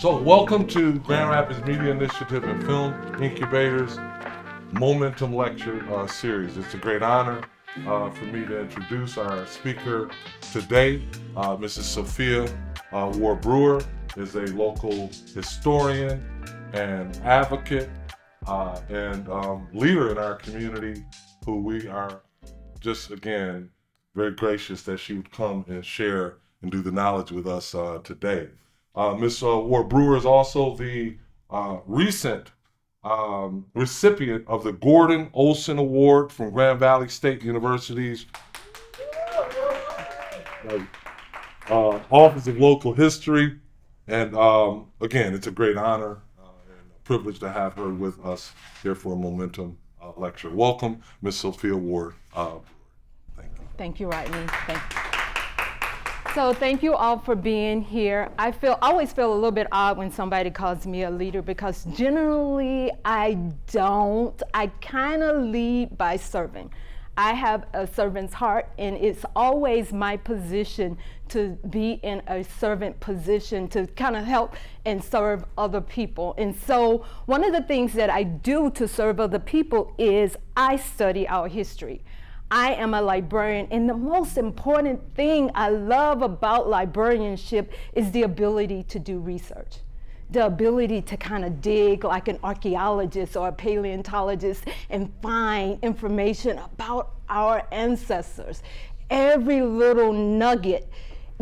So welcome to Grand Rapids Media Initiative and Film Incubator's Momentum Lecture series. It's a great honor for me to introduce our speaker today. Mrs. Sophia Ward Brewer is a local historian and advocate and leader in our community who we are just, again, very gracious that she would come and share and do the knowledge with us today. Ms. Ward Brewer is also the recent recipient of the Gordon Olson Award from Grand Valley State University's Office of Local History. And again, it's a great honor and a privilege to have her with us here for a Momentum lecture. Welcome, Ms. Sophia Ward. Thank you. Thank you, Rodney. Thank you. So thank you all for being here. I always feel a little bit odd when somebody calls me a leader because generally I don't. I kind of lead by serving. I have a servant's heart, and it's always my position to be in a servant position to kind of help and serve other people. And so one of the things that I do to serve other people is I study our history. I am a librarian, and the most important thing I love about librarianship is the ability to do research, the ability to kind of dig like an archaeologist or a paleontologist and find information about our ancestors. Every little nugget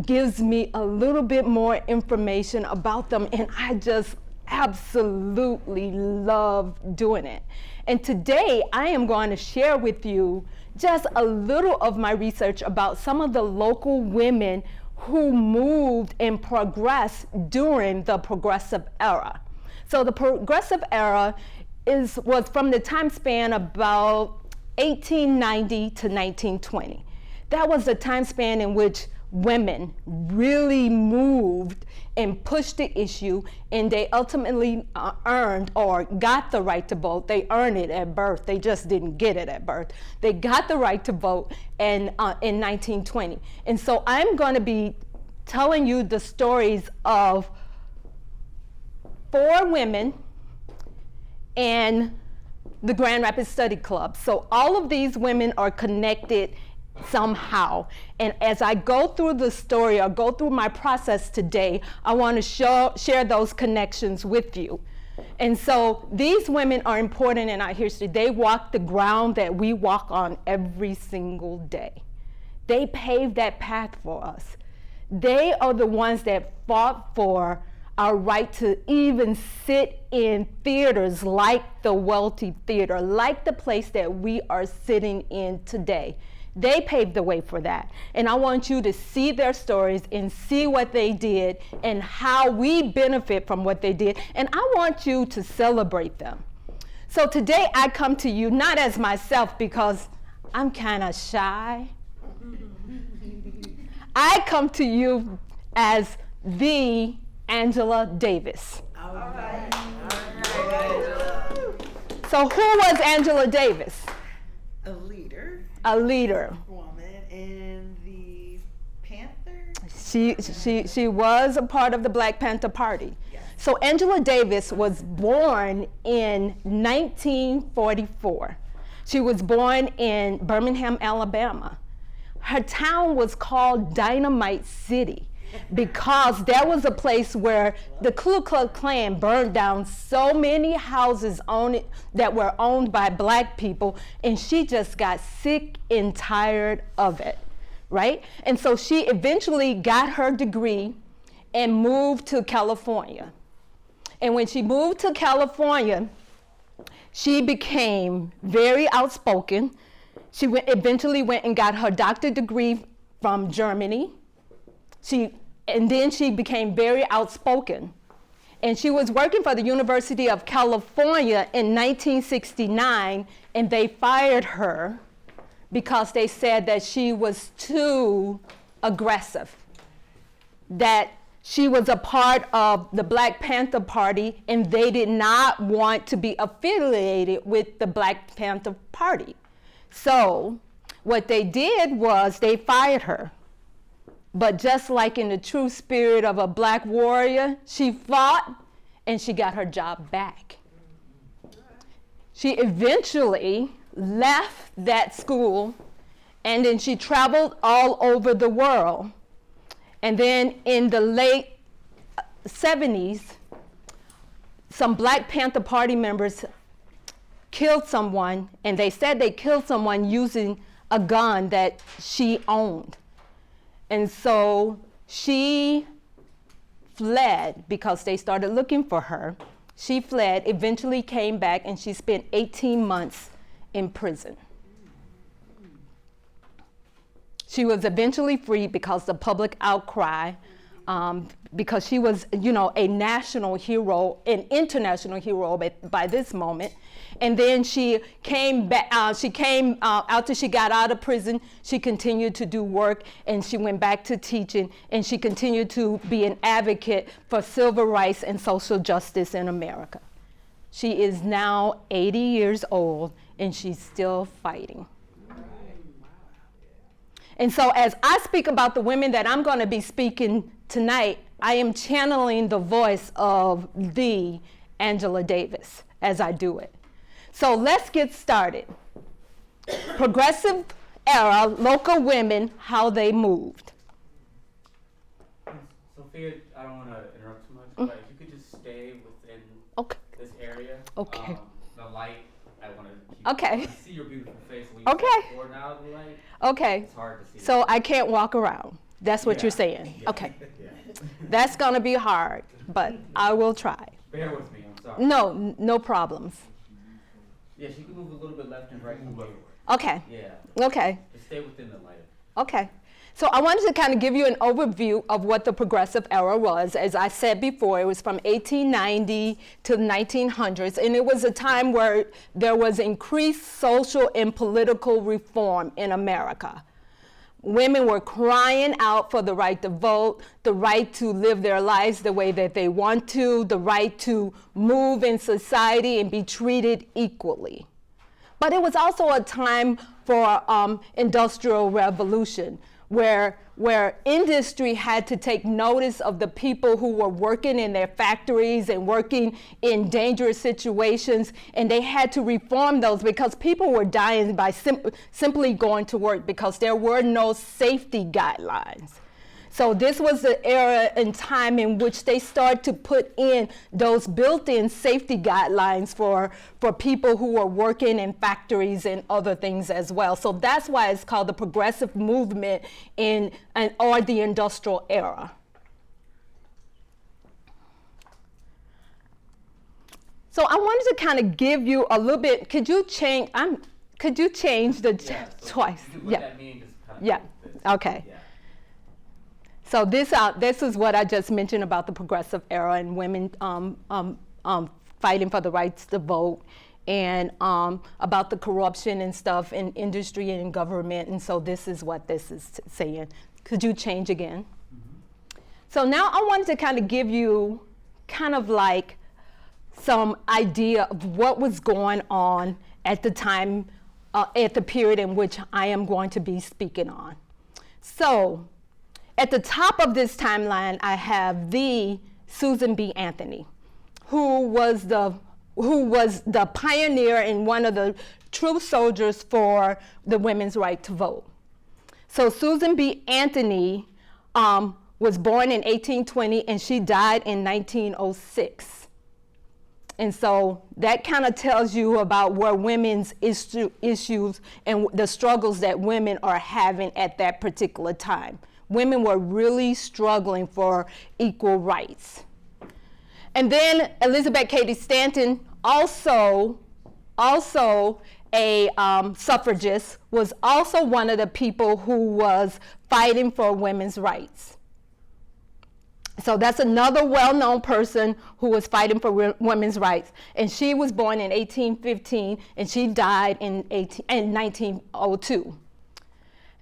gives me a little bit more information about them, and I just absolutely love doing it. And today I am going to share with you just a little of my research about some of the local women who moved and progressed during the Progressive Era. So the Progressive Era was from the time span about 1890 to 1920. That was the time span in which women really moved and pushed the issue, and they ultimately earned or got the right to vote. They earned it at birth. They just didn't get it at birth. They got the right to vote in 1920. And so I'm going to be telling you the stories of 4 women and the Grand Rapids Study Club. So all of these women are connected somehow. And as I go through the story or go through my process today, I want to share those connections with you. And so these women are important in our history. They walk the ground that we walk on every single day. They paved that path for us. They are the ones that fought for our right to even sit in theaters like the Welty Theater, like the place that we are sitting in today. They paved the way for that. And I want you to see their stories and see what they did and how we benefit from what they did. And I want you to celebrate them. So today I come to you not as myself because I'm kind of shy. I come to you as the Angela Davis. All right. So who was Angela Davis? A leader. A leader. Woman in the Panther. She was a part of the Black Panther Party. Yes. So Angela Davis was born in 1944. She was born in Birmingham, Alabama. Her town was called Dynamite City because that was a place where the Ku Klux Klan burned down so many houses that were owned by Black people, and she just got sick and tired of it, right? And so she eventually got her degree and moved to California. And when she moved to California, she became very outspoken. She eventually went and got her doctorate degree from Germany. And then she became very outspoken. And she was working for the University of California in 1969, and they fired her because they said that she was too aggressive, that she was a part of the Black Panther Party, and they did not want to be affiliated with the Black Panther Party. So what they did was they fired her. But just like in the true spirit of a black warrior, she fought and she got her job back. She eventually left that school, and then she traveled all over the world. And then in the late 70s, some Black Panther Party members killed someone, and they said they killed someone using a gun that she owned. And so she fled because they started looking for her. She fled, eventually came back, and she spent 18 months in prison. She was eventually freed because of the public outcry, because she was, a national hero, an international hero by this moment. And then she came back, after she got out of prison, she continued to do work, and she went back to teaching, and she continued to be an advocate for civil rights and social justice in America. She is now 80 years old, and she's still fighting. And so as I speak about the women that I'm going to be speaking tonight, I am channeling the voice of the Angela Davis as I do it. So let's get started. Progressive era, local women, how they moved. Sophia, I don't want to interrupt too much, but if you could just stay within this area. Okay. The light, I want to keep Okay. see your beautiful face when you Okay. step forward out of the light. Okay. It's hard to see. So I can't walk around. That's what you're saying. Yeah. Okay. Yeah. That's going to be hard, but I will try. Bear with me, I'm sorry. No problems. Yeah, she can move a little bit left and right. Okay. Yeah. Okay. Just stay within the light. Okay. So I wanted to kind of give you an overview of what the progressive era was. As I said before, it was from 1890 to the 1900s, and it was a time where there was increased social and political reform in America. Women were crying out for the right to vote, the right to live their lives the way that they want to, the right to move in society and be treated equally. But it was also a time for industrial revolution, where industry had to take notice of the people who were working in their factories and working in dangerous situations, and they had to reform those because people were dying by simply going to work because there were no safety guidelines. So this was the era and time in which they started to put in those built-in safety guidelines for people who were working in factories and other things as well. So that's why it's called the progressive movement or the industrial era. So I wanted to kind of give you a little bit. Could you change the twice? You can look at me and just kind of Yeah. this. Okay. Yeah. So this is what I just mentioned about the progressive era and women fighting for the rights to vote, and about the corruption and stuff in industry and in government. And so this is what this is saying. Could you change again? Mm-hmm. So now I wanted to kind of give you kind of like some idea of what was going on at the time, at the period in which I am going to be speaking on. So at the top of this timeline, I have the Susan B. Anthony, who was the pioneer and one of the true soldiers for the women's right to vote. So Susan B. Anthony was born in 1820, and she died in 1906. And so that kind of tells you about where women's issues and the struggles that women are having at that particular time. Women were really struggling for equal rights. And then Elizabeth Cady Stanton, also a suffragist, was also one of the people who was fighting for women's rights. So that's another well-known person who was fighting for women's rights. And she was born in 1815, and she died in 1902.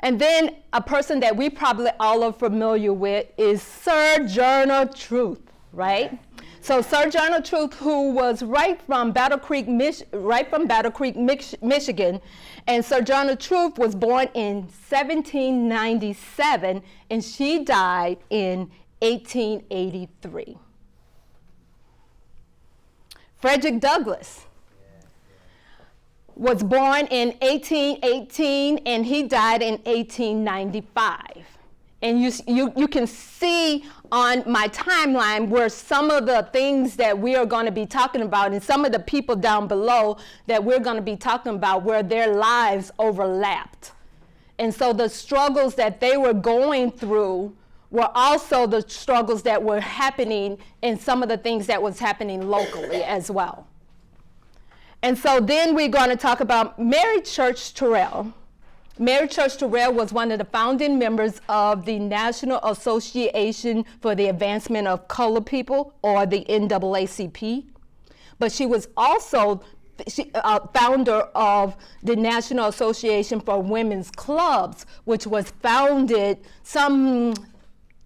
And then a person that we probably all are familiar with is Sojourner Truth, right? So Sojourner Truth, who was right from Battle Creek, Michigan, and Sojourner Truth was born in 1797, and she died in 1883. Frederick Douglass was born in 1818, and he died in 1895. And you can see on my timeline where some of the things that we are going to be talking about, and some of the people down below that we're going to be talking about, where their lives overlapped. And so the struggles that they were going through were also the struggles that were happening in some of the things that was happening locally as well. And so then we're going to talk about Mary Church Terrell. Mary Church Terrell was one of the founding members of the National Association for the Advancement of Colored People, or the NAACP. But she was also founder of the National Association for Women's Clubs, which was founded some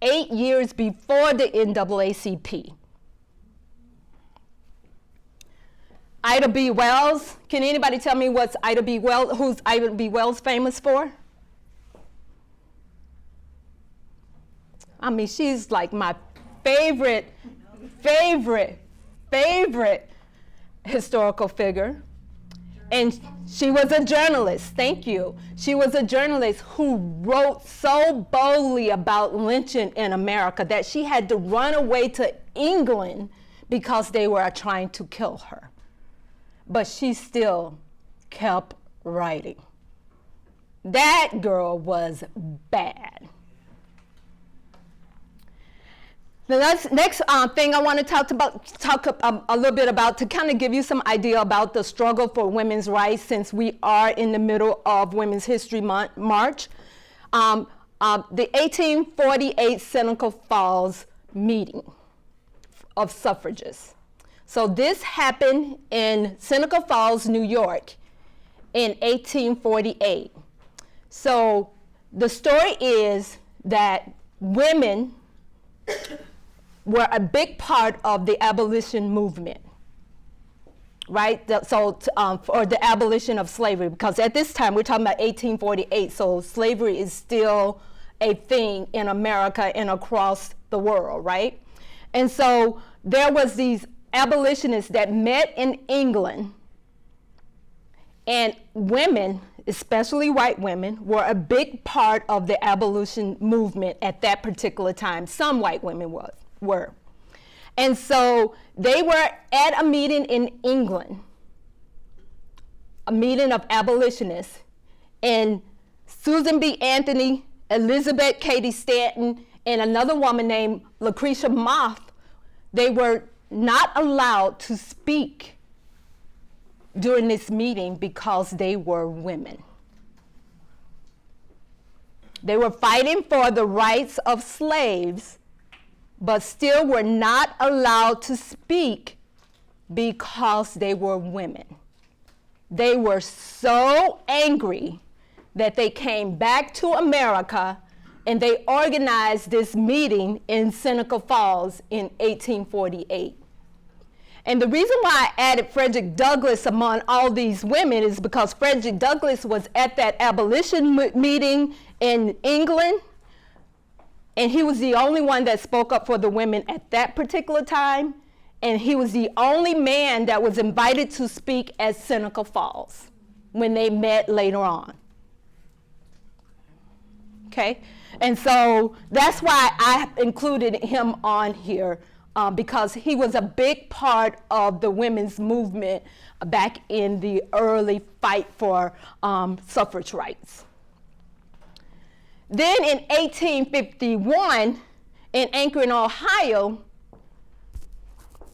8 years before the NAACP. Ida B. Wells. Can anybody tell me who's Ida B. Wells famous for? I mean, she's like my favorite historical figure. And she was a journalist, thank you. She was a journalist who wrote so boldly about lynching in America that she had to run away to England because they were trying to kill her. But she still kept writing. That girl was bad. The next thing I want to talk a little bit about, to kind of give you some idea about the struggle for women's rights, since we are in the middle of Women's History March. The 1848 Seneca Falls meeting of suffragists. So this happened in Seneca Falls, New York in 1848. So the story is that women were a big part of the abolition movement, right? For the abolition of slavery, because at this time we're talking about 1848, so slavery is still a thing in America and across the world, right? And so there was these abolitionists that met in England, and women, especially white women, were a big part of the abolition movement at that particular time. Some white women were. And so they were at a meeting in England, a meeting of abolitionists, and Susan B. Anthony, Elizabeth Cady Stanton, and another woman named Lucretia Mott, they were not allowed to speak during this meeting because they were women. They were fighting for the rights of slaves, but still were not allowed to speak because they were women. They were so angry that they came back to America, and they organized this meeting in Seneca Falls in 1848. And the reason why I added Frederick Douglass among all these women is because Frederick Douglass was at that abolition meeting in England, and he was the only one that spoke up for the women at that particular time, and he was the only man that was invited to speak at Seneca Falls when they met later on. Okay? And so that's why I included him on here, because he was a big part of the women's movement back in the early fight for suffrage rights. Then in 1851, in Akron, Ohio,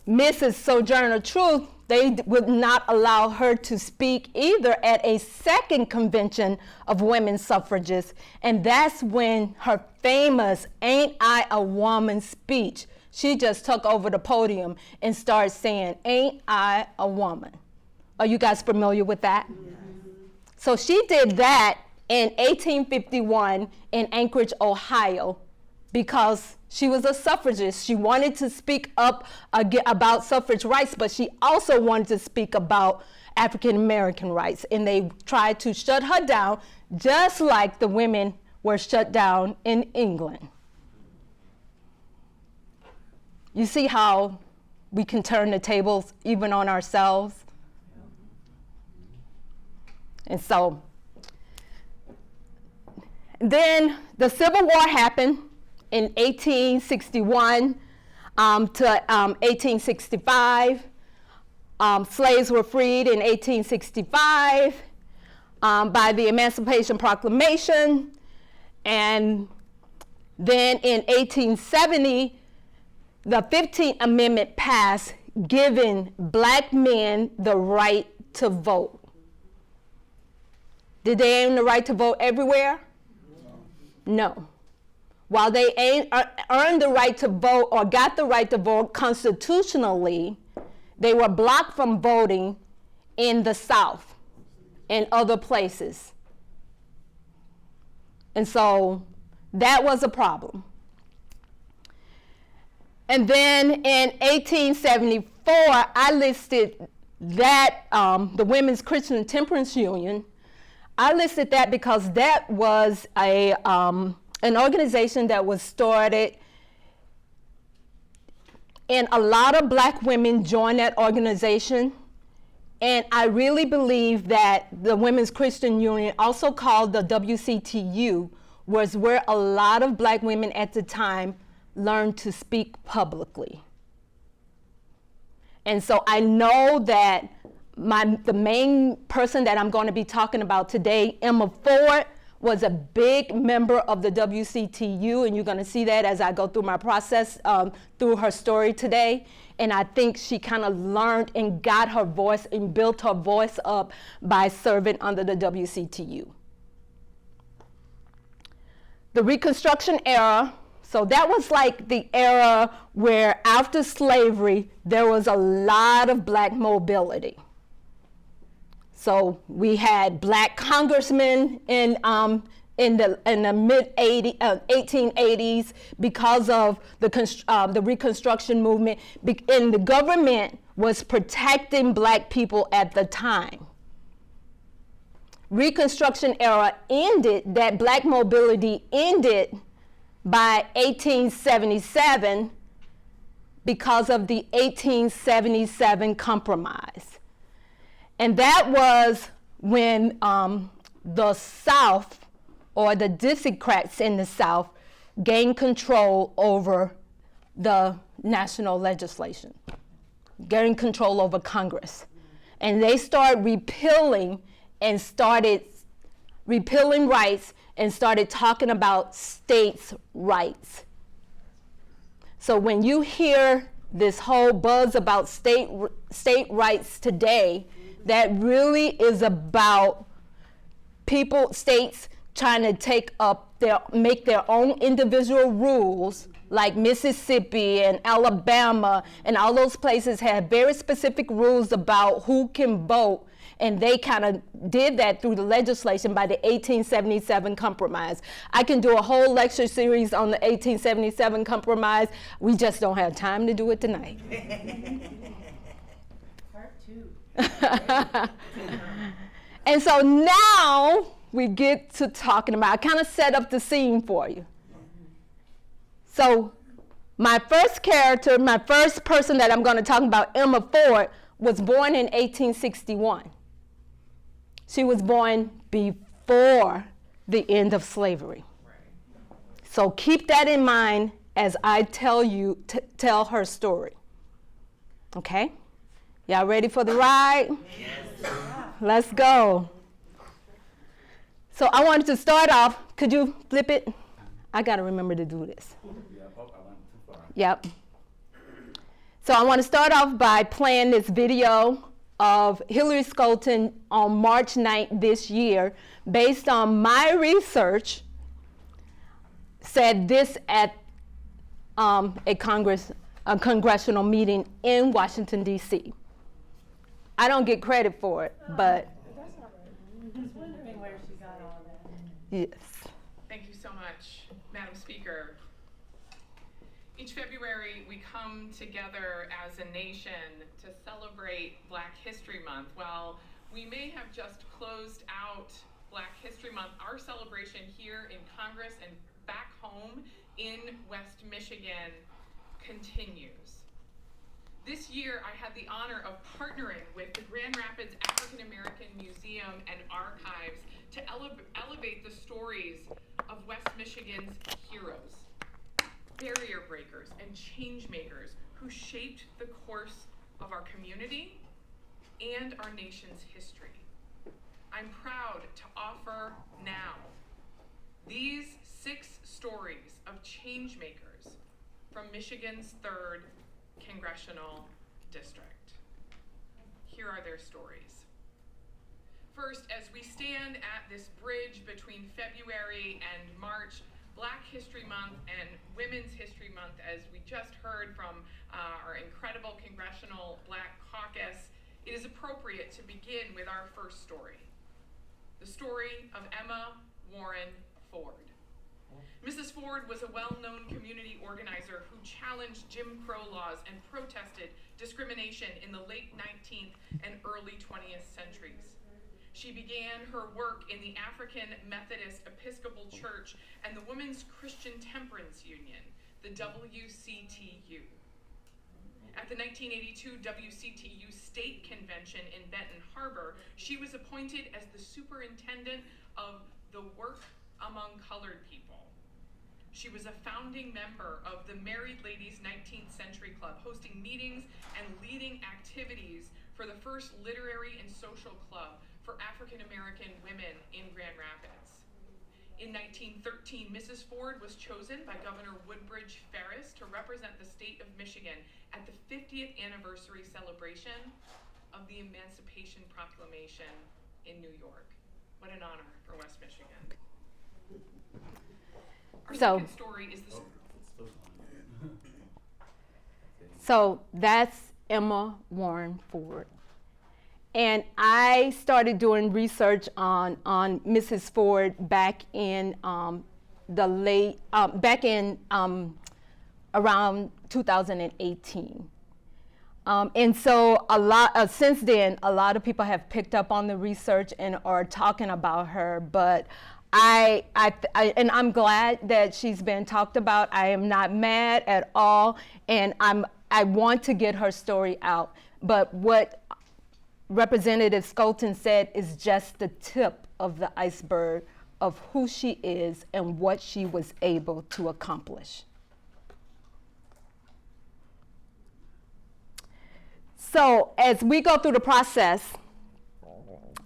Mrs. Sojourner Truth, they would not allow her to speak either at a second convention of women suffragists. And that's when her famous "Ain't I a Woman" speech, she just took over the podium and started saying, "Ain't I a woman?" Are you guys familiar with that? Yes. So she did that in 1851 in Anchorage, Ohio, because she was a suffragist. She wanted to speak up about suffrage rights, but she also wanted to speak about African American rights. And they tried to shut her down, just like the women were shut down in England. You see how we can turn the tables even on ourselves? And so, then the Civil War happened in 1861 to 1865. Slaves were freed in 1865 by the Emancipation Proclamation. And then in 1870, the 15th Amendment passed, giving black men the right to vote. Did they earn the right to vote everywhere? No. While they earned the right to vote or got the right to vote constitutionally, they were blocked from voting in the South and other places. And so that was a problem. And then in 1874, I listed that, the Women's Christian Temperance Union. I listed that because that was an organization that was started, and a lot of black women joined that organization. And I really believe that the Women's Christian Union, also called the WCTU, was where a lot of black women at the time learned to speak publicly. And so I know that the main person that I'm going to be talking about today, Emma Ford, was a big member of the WCTU, and you're going to see that as I go through my process through her story today. And I think she kind of learned and got her voice and built her voice up by serving under the WCTU. The Reconstruction era, so that was like the era where after slavery, there was a lot of black mobility. So we had black congressmen in the mid 1880s because of the Reconstruction movement, and the government was protecting black people at the time. Reconstruction era ended, that black mobility ended by 1877 because of the 1877 Compromise. And that was when the South, or the Dixiecrats in the South, gained control over the national legislation, gained control over Congress. And they started repealing rights and started talking about states' rights. So when you hear this whole buzz about state rights today, that really is about states trying to make their own individual rules, like Mississippi and Alabama, and all those places have very specific rules about who can vote, and they kind of did that through the legislation by the 1877 Compromise. I can do a whole lecture series on the 1877 Compromise. We just don't have time to do it tonight. Part 2. And so now we get to talking about, I kind of set up the scene for you. So my first person that I'm going to talk about, Emma Ford, was born in 1861. She was born before the end of slavery. So keep that in mind as I tell her story. Okay? Y'all ready for the ride? Yes. Let's go. So I wanted to start off. Could you flip it? I got to remember to do this. Yep. So I want to start off by playing this video of Hillary Skolton on March 9th this year, based on my research, said this at a congressional meeting in Washington, D.C. I don't get credit for it, but That's all right. I was wondering where she got all that. yes. Thank you so much, Madam Speaker. Each February, we come together as a nation to celebrate Black History Month. While we may have just closed out Black History Month, our celebration here in Congress and back home in West Michigan continues. This year, I had the honor of partnering with the Grand Rapids African American Museum and Archives to elevate the stories of West Michigan's heroes, barrier breakers, and change makers who shaped the course of our community and our nation's history. I'm proud to offer now these 6 stories of change makers from Michigan's 3rd Congressional District. Here are their stories. First, as we stand at this bridge between February and March, Black History Month and Women's History Month, as we just heard from our incredible Congressional Black Caucus, it is appropriate to begin with our first story, the story of Emma Warren Ford. Mrs. Ford was a well-known community organizer who challenged Jim Crow laws and protested discrimination in the late 19th and early 20th centuries. She began her work in the African Methodist Episcopal Church and the Women's Christian Temperance Union, the WCTU. At the 1982 WCTU State Convention in Benton Harbor, she was appointed as the superintendent of the Work Among Colored People. She was a founding member of the Married Ladies 19th Century Club, hosting meetings and leading activities for the first literary and social club for African American women in Grand Rapids. In 1913, Mrs. Ford was chosen by Governor Woodbridge Ferris to represent the state of Michigan at the 50th anniversary celebration of the Emancipation Proclamation in New York. What an honor for West Michigan. Our second story is the So that's Emma Warren Ford. And I started doing research on Mrs. Ford back in around 2018. And so since then, a lot of people have picked up on the research and are talking about her, but and I'm glad that she's been talked about. I am not mad at all, and I want to get her story out. But what Representative Skolton said is just the tip of the iceberg of who she is and what she was able to accomplish. So as we go through the process,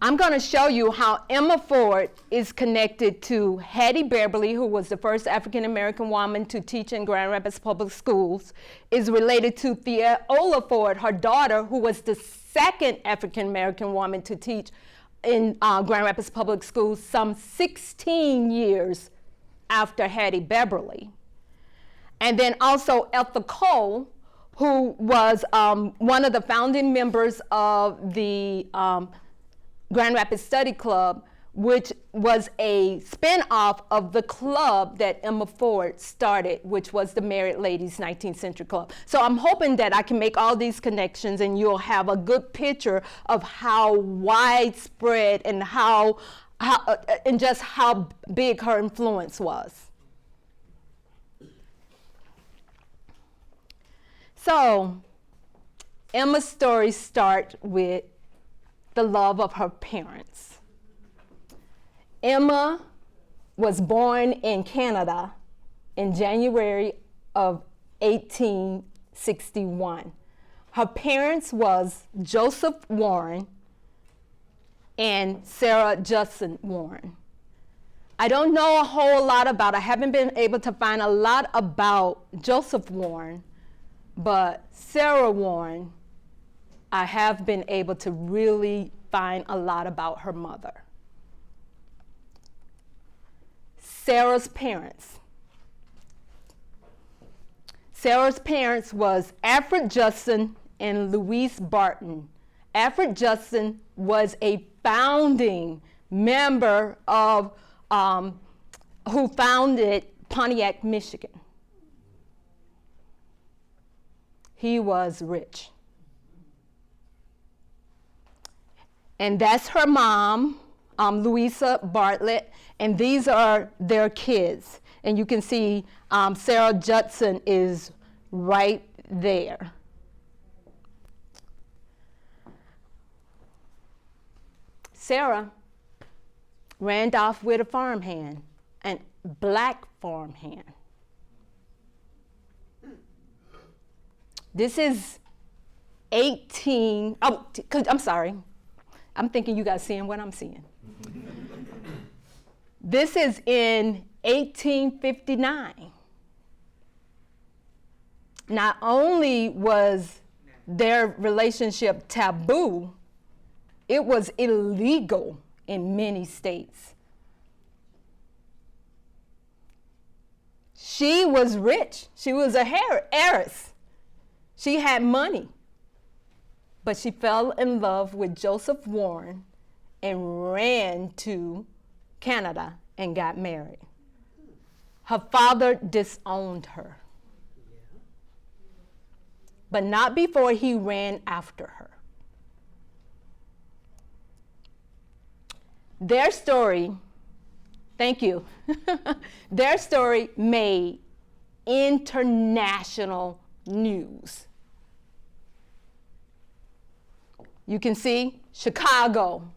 I'm going to show you how Emma Ford is connected to Hattie Beverly, who was the first African American woman to teach in Grand Rapids Public Schools, is related to Theola Ford, her daughter, who was the second African American woman to teach in Grand Rapids Public Schools some 16 years after Hattie Beverly. And then also Ethel Cole, who was one of the founding members of the Grand Rapids Study Club, which was a spin-off of the club that Emma Ford started, which was the Married Ladies 19th Century Club. So I'm hoping that I can make all these connections and you'll have a good picture of how widespread and and just how big her influence was. So Emma's story starts with the love of her parents. Emma was born in Canada in January of 1861. Her parents was Joseph Warren and Sarah Judson Warren. I don't know a whole lot about, I haven't been able to find a lot about Joseph Warren, but Sarah Warren, I have been able to really find a lot about her mother. Sarah's parents. Sarah's parents was Alfred Judson and Louise Barton. Alfred Judson was a founding member of, who founded Pontiac, Michigan. He was rich. And that's her mom, Louisa Bartlett, and these are their kids. And you can see Sarah Judson is right there. Sarah ran off with a farmhand, a black farmhand. This is I'm sorry. I'm thinking you guys seeing what I'm seeing. This is in 1859. Not only was their relationship taboo, it was illegal in many states. She was rich. She was a heiress. She had money. But she fell in love with Joseph Warren and ran to Canada and got married. Her father disowned her, but not before he ran after her. Their story, thank you, their story made international news. You can see Chicago,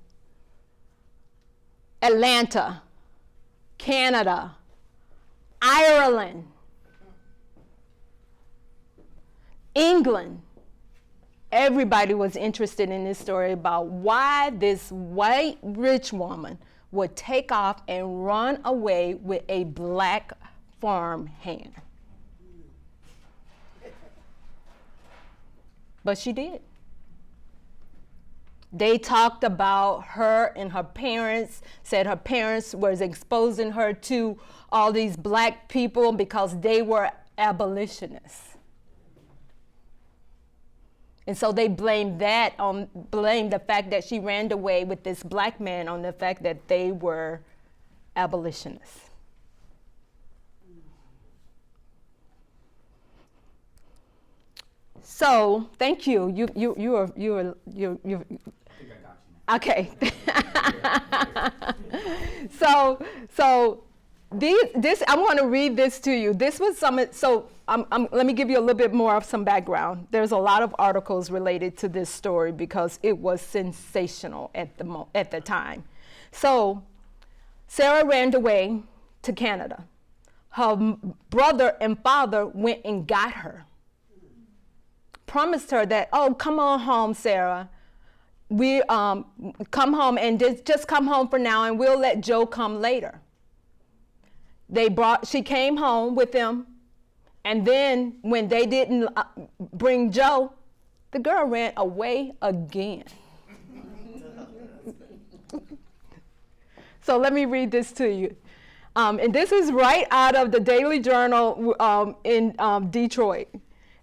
Atlanta, Canada, Ireland, England. Everybody was interested in this story about why this white rich woman would take off and run away with a black farm hand. But she did. They talked about her and her parents, said her parents was exposing her to all these black people because they were abolitionists. And so they blamed the fact that she ran away with this black man on the fact that they were abolitionists. So, thank you. You okay. So this I want to read this to you. This was let me give you a little bit more of some background. There's a lot of articles related to this story because it was sensational at the time. So Sarah ran away to Canada. Her brother and father went and got her. Promised her that, oh, come on home, Sarah. We come home and just come home for now, and we'll let Joe come later. She came home with them, and then when they didn't bring Joe, the girl ran away again. So let me read this to you. And this is right out of the Daily Journal in Detroit.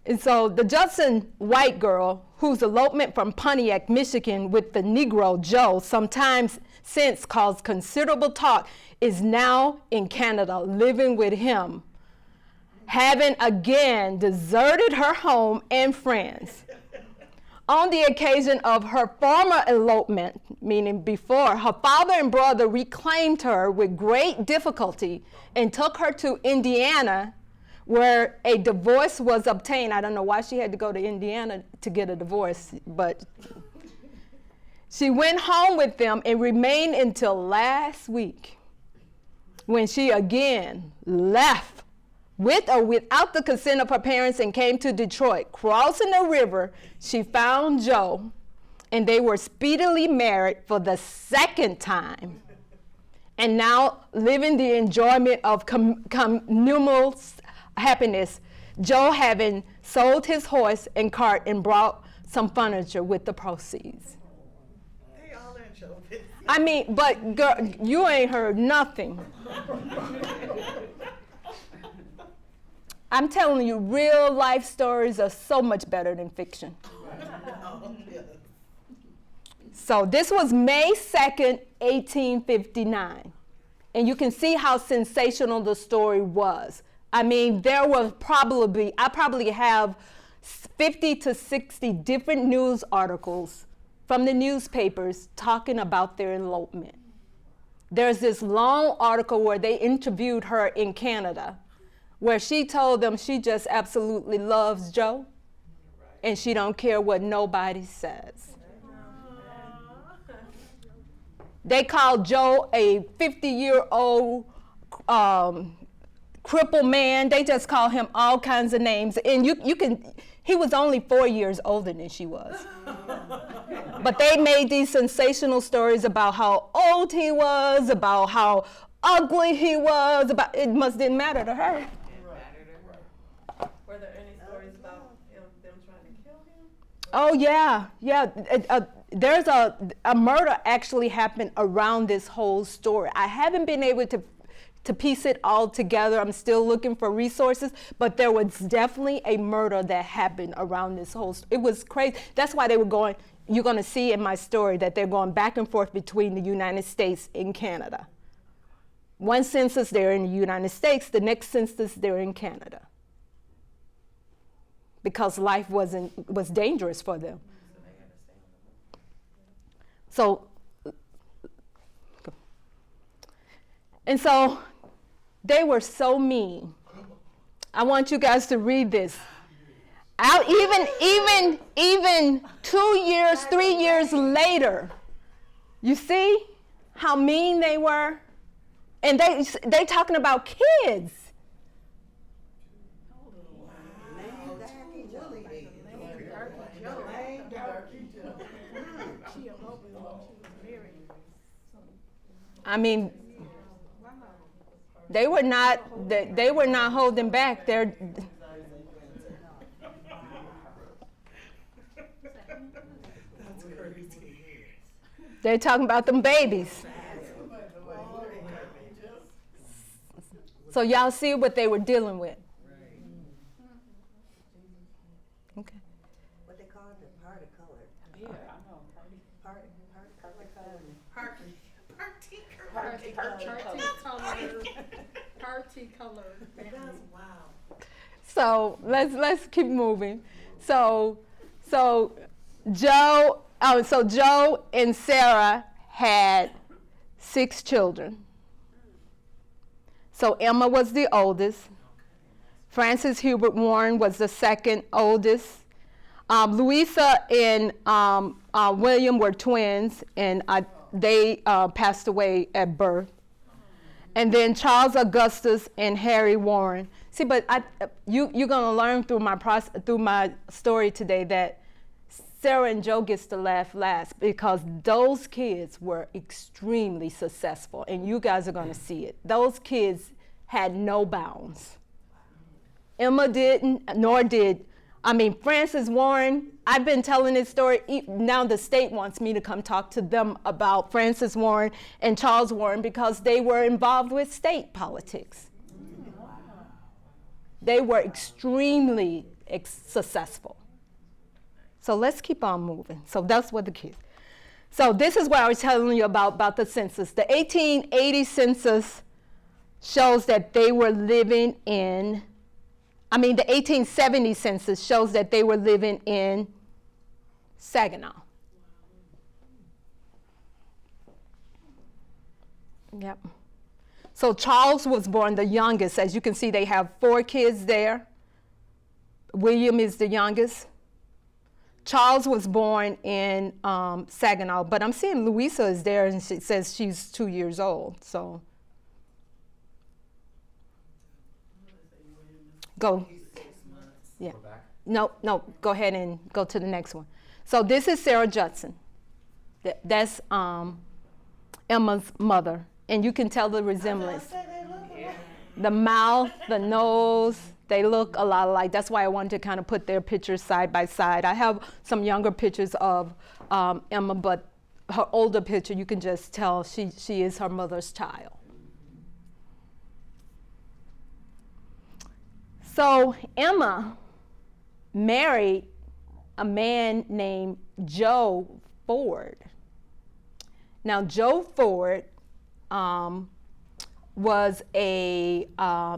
And so the Judson white girl, whose elopement from Pontiac, Michigan with the Negro Joe sometimes since caused considerable talk, is now in Canada living with him, having again deserted her home and friends. On the occasion of her former elopement, meaning before, her father and brother reclaimed her with great difficulty and took her to Indiana, where a divorce was obtained. I don't know why she had to go to Indiana to get a divorce, but she went home with them and remained until last week, when she again left with or without the consent of her parents and came to Detroit. Crossing the river, she found Joe, and they were speedily married for the second time, and now living the enjoyment of communal happiness, Joe having sold his horse and cart and brought some furniture with the proceeds. They all in showbiz. I mean, but girl, you ain't heard nothing. I'm telling you, real life stories are so much better than fiction. So this was May 2nd, 1859. And you can see how sensational the story was. I mean, I probably have 50 to 60 different news articles from the newspapers talking about their elopement. There's this long article where they interviewed her in Canada, where she told them she just absolutely loves Joe, and she don't care what nobody says. They called Joe a 50-year-old crippled man. They just call him all kinds of names. And he was only 4 years older than she was. But they made these sensational stories about how old he was, about how ugly he was, it must didn't matter to her. Were there any stories about them trying to kill him? Oh yeah. There's a murder actually happened around this whole story. I haven't been able to piece it all together. I'm still looking for resources, but there was definitely a murder that happened around this whole story. It was crazy. That's why they were going, you're going to see in my story that they're going back and forth between the United States and Canada. One census, they're in the United States. The next census, they're in Canada. Because life was dangerous for them. So they were so mean. I want you guys to read this. Even 2 years, 3 years later, you see how mean they were? And they talking about kids. I mean, they were not holding back. They're talking about them babies. So y'all see what they were dealing with. Okay. What they call it, the party color. Yeah, I know. Party color. Party color. That's wow. So let's keep moving. So Joe and Sarah had 6 children. So Emma was the oldest. Francis Hubert Warren was the second oldest. Louisa and William were twins, and they passed away at birth. And then Charles Augustus and Harry Warren. See, but you're gonna learn through my story today that Sarah and Joe gets to laugh last because those kids were extremely successful, and you guys are gonna see it. Those kids had no bounds. Emma didn't, nor did, Francis Warren. I've been telling this story. Now the state wants me to come talk to them about Francis Warren and Charles Warren because they were involved with state politics. They were extremely successful. So let's keep on moving. So that's what the kids. So this is what I was telling you about the census. The 1880 census shows that they were living in, the 1870 census shows that they were living in Saginaw. Yep. So Charles was born the youngest. As you can see, they have 4 kids there. William is the youngest. Charles was born in Saginaw, but I'm seeing Louisa is there, and she says she's 2 years old. So go. Yeah. No, go ahead and go to the next one. So this is Sarah Judson. That's Emma's mother, and you can tell the resemblance. The mouth, the nose, they look a lot alike. That's why I wanted to kind of put their pictures side by side. I have some younger pictures of Emma, but her older picture, you can just tell she is her mother's child. So Emma married a man named Joe Ford. Now Joe Ford was a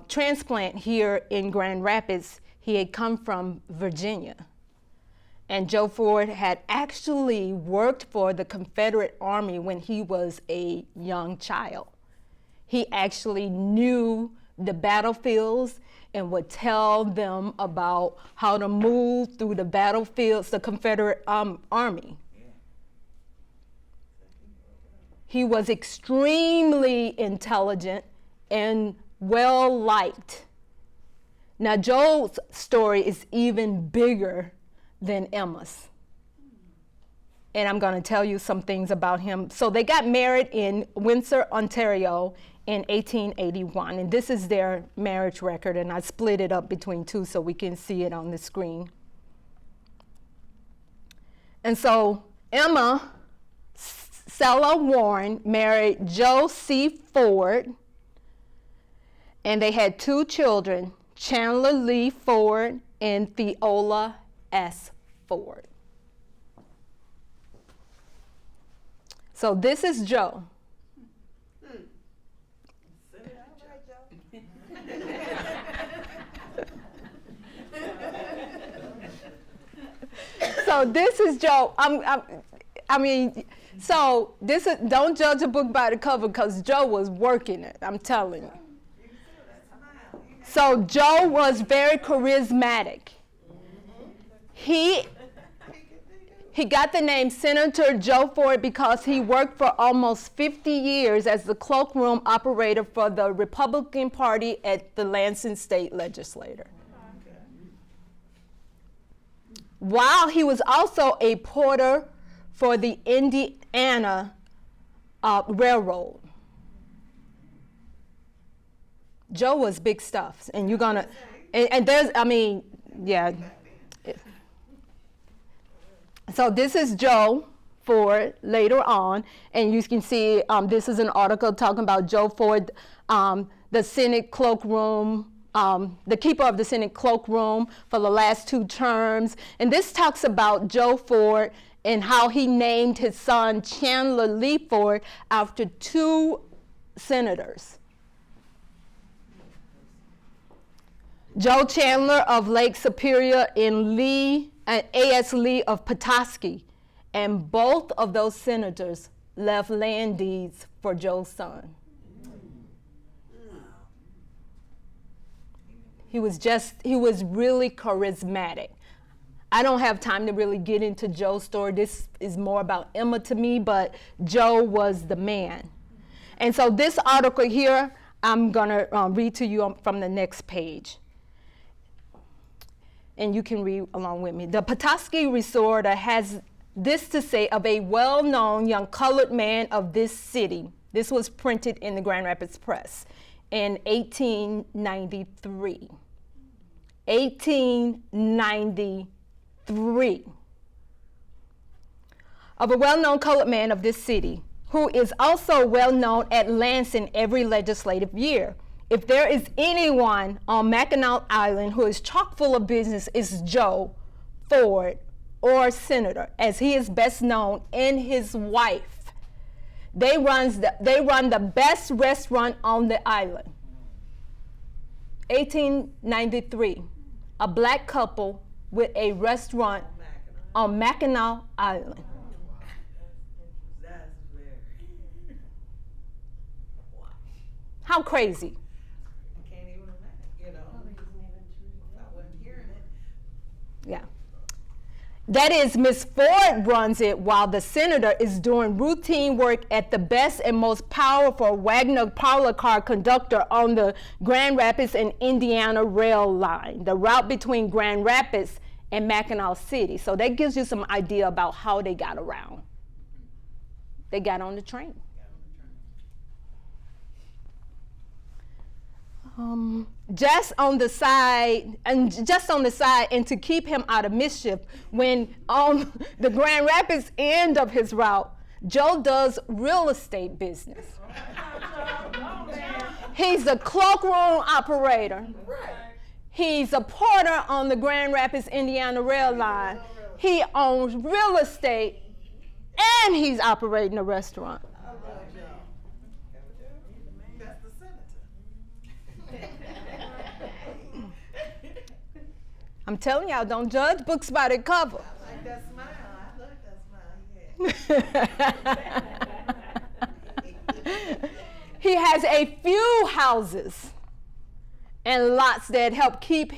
transplant here in Grand Rapids. He had come from Virginia. And Joe Ford had actually worked for the Confederate Army when he was a young child. He actually knew the battlefields and would tell them about how to move through the battlefields, the Confederate Army. He was extremely intelligent and well-liked. Now, Joe's story is even bigger than Emma's. And I'm going to tell you some things about him. So they got married in Windsor, Ontario in 1881. And this is their marriage record. And I split it up between two so we can see it on the screen. And so Emma Sella Warren married Joe C. Ford. And they had two children, Chandler Lee Ford and Theola S. Ford. So this is Joe. So this is Joe. So this is, don't judge a book by the cover, because Joe was working it, I'm telling you. So Joe was very charismatic. He got the name Senator Joe Ford because he worked for almost 50 years as the cloakroom operator for the Republican Party at the Lansing State Legislature. While he was also a porter for the Indiana Railroad. Joe was big stuff, and you're gonna, and there's, yeah. So this is Joe Ford later on, and you can see this is an article talking about Joe Ford, the Senate cloakroom, the keeper of the Senate cloakroom for the last 2 terms. And this talks about Joe Ford and how he named his son Chandler Lee Ford after 2 senators. Joe Chandler of Lake Superior and A.S. Lee of Petoskey. And both of those senators left land deeds for Joe's son. He was really charismatic. I don't have time to really get into Joe's story. This is more about Emma to me, but Joe was the man. And so this article here, I'm gonna read to you from the next page. And you can read along with me. The Petoskey Resorter has this to say of a well-known young colored man of this city. This was printed in the Grand Rapids Press in 1893. 1893. Of a well-known colored man of this city, who is also well-known at Lansing every legislative year. If there is anyone on Mackinac Island who is chock full of business, it's Joe Ford, or Senator, as he is best known, and his wife. They run the best restaurant on the island. 1893, a black couple with a restaurant on Mackinac Island. How crazy. Yeah. That is, Miss Ford runs it while the senator is doing routine work at the best and most powerful Wagner parlor car conductor on the Grand Rapids and Indiana rail line, the route between Grand Rapids and Mackinac City. So that gives you some idea about how they got around. They got on the train. Just on the side, and to keep him out of mischief, when on the Grand Rapids end of his route, Joe does real estate business. He's a cloakroom operator. He's a porter on the Grand Rapids, Indiana rail line. He owns real estate, and he's operating a restaurant. I'm telling y'all, don't judge books by their cover. I like that smile. I like that smile. Yeah. He has a few houses and lots that help keep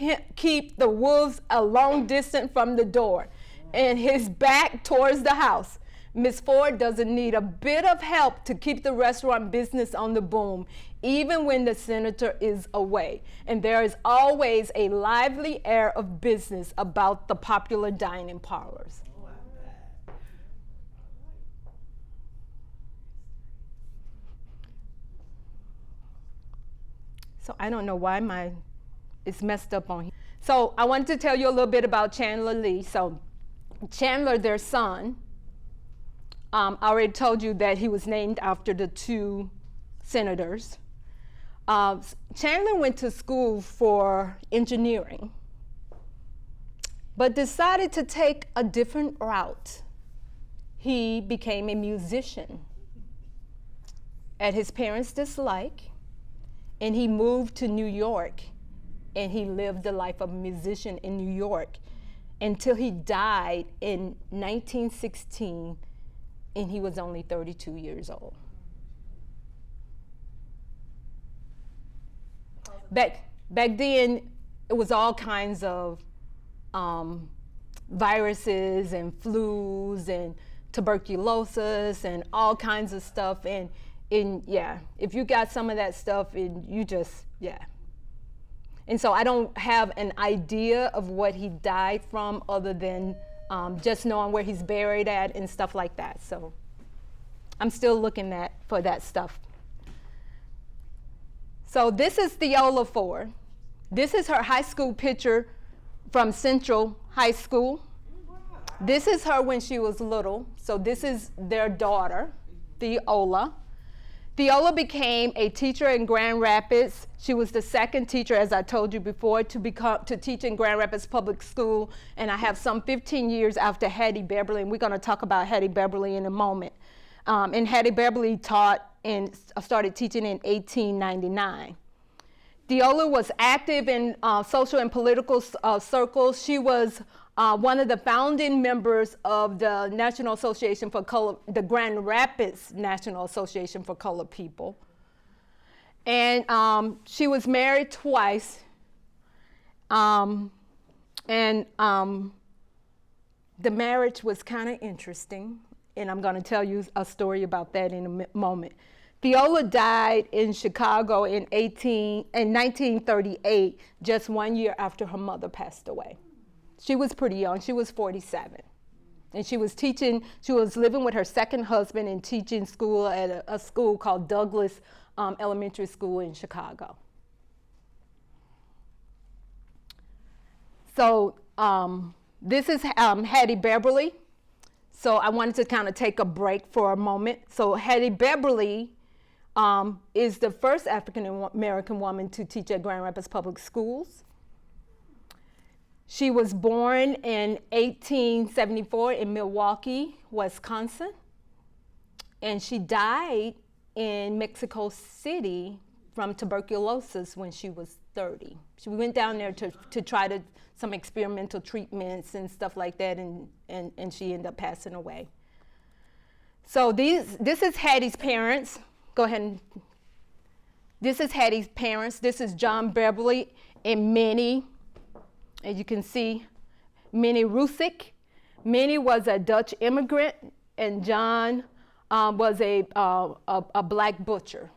the wolves a long distance from the door, and his back towards the house. Miss Ford doesn't need a bit of help to keep the restaurant business on the boom, even when the senator is away. And there is always a lively air of business about the popular dining parlors. So I don't know why it's messed up on here. So I wanted to tell you a little bit about Chandler Lee. So Chandler, their son, I already told you that he was named after the two senators. Chandler went to school for engineering, but decided to take a different route. He became a musician at his parents' dislike, and he moved to New York, and he lived the life of a musician in New York until he died in 1916, and he was only 32 years old. Back then, it was all kinds of viruses and flus and tuberculosis and all kinds of stuff. And if you got some of that stuff, you just. And so I don't have an idea of what he died from other than just knowing where he's buried at and stuff like that. So I'm still looking for that stuff. So this is Theola Ford. This is her high school picture from Central High School. This is her when she was little. So this is their daughter, Theola. Theola became a teacher in Grand Rapids. She was the second teacher, as I told you before, to teach in Grand Rapids Public School. And I have some 15 years after Hattie Beverly, and we're going to talk about Hattie Beverly in a moment. And Hattie Beverly taught and started teaching in 1899. Theola was active in social and political circles. She was one of the founding members of the National Association for Color, the Grand Rapids National Association for Colored People. And she was married twice. The marriage was kind of interesting, and I'm going to tell you a story about that in a moment. Theola died in Chicago in 1938, just 1 year after her mother passed away. She was pretty young. She was 47. And she was living with her second husband and teaching school at a school called Douglas Elementary School in Chicago. So this is Hattie Beverly. So I wanted to kind of take a break for a moment. So Hattie Beverly is the first African American woman to teach at Grand Rapids Public Schools. She was born in 1874 in Milwaukee, Wisconsin, and she died in Mexico City from tuberculosis when she was 30. She went down there to try some experimental treatments and stuff like that, and she ended up passing away. So this is Hattie's parents. Go ahead and, this is Hattie's parents. This is John Beverly and Minnie. As you can see, Minnie Rusick. Minnie was a Dutch immigrant, and John was a black butcher.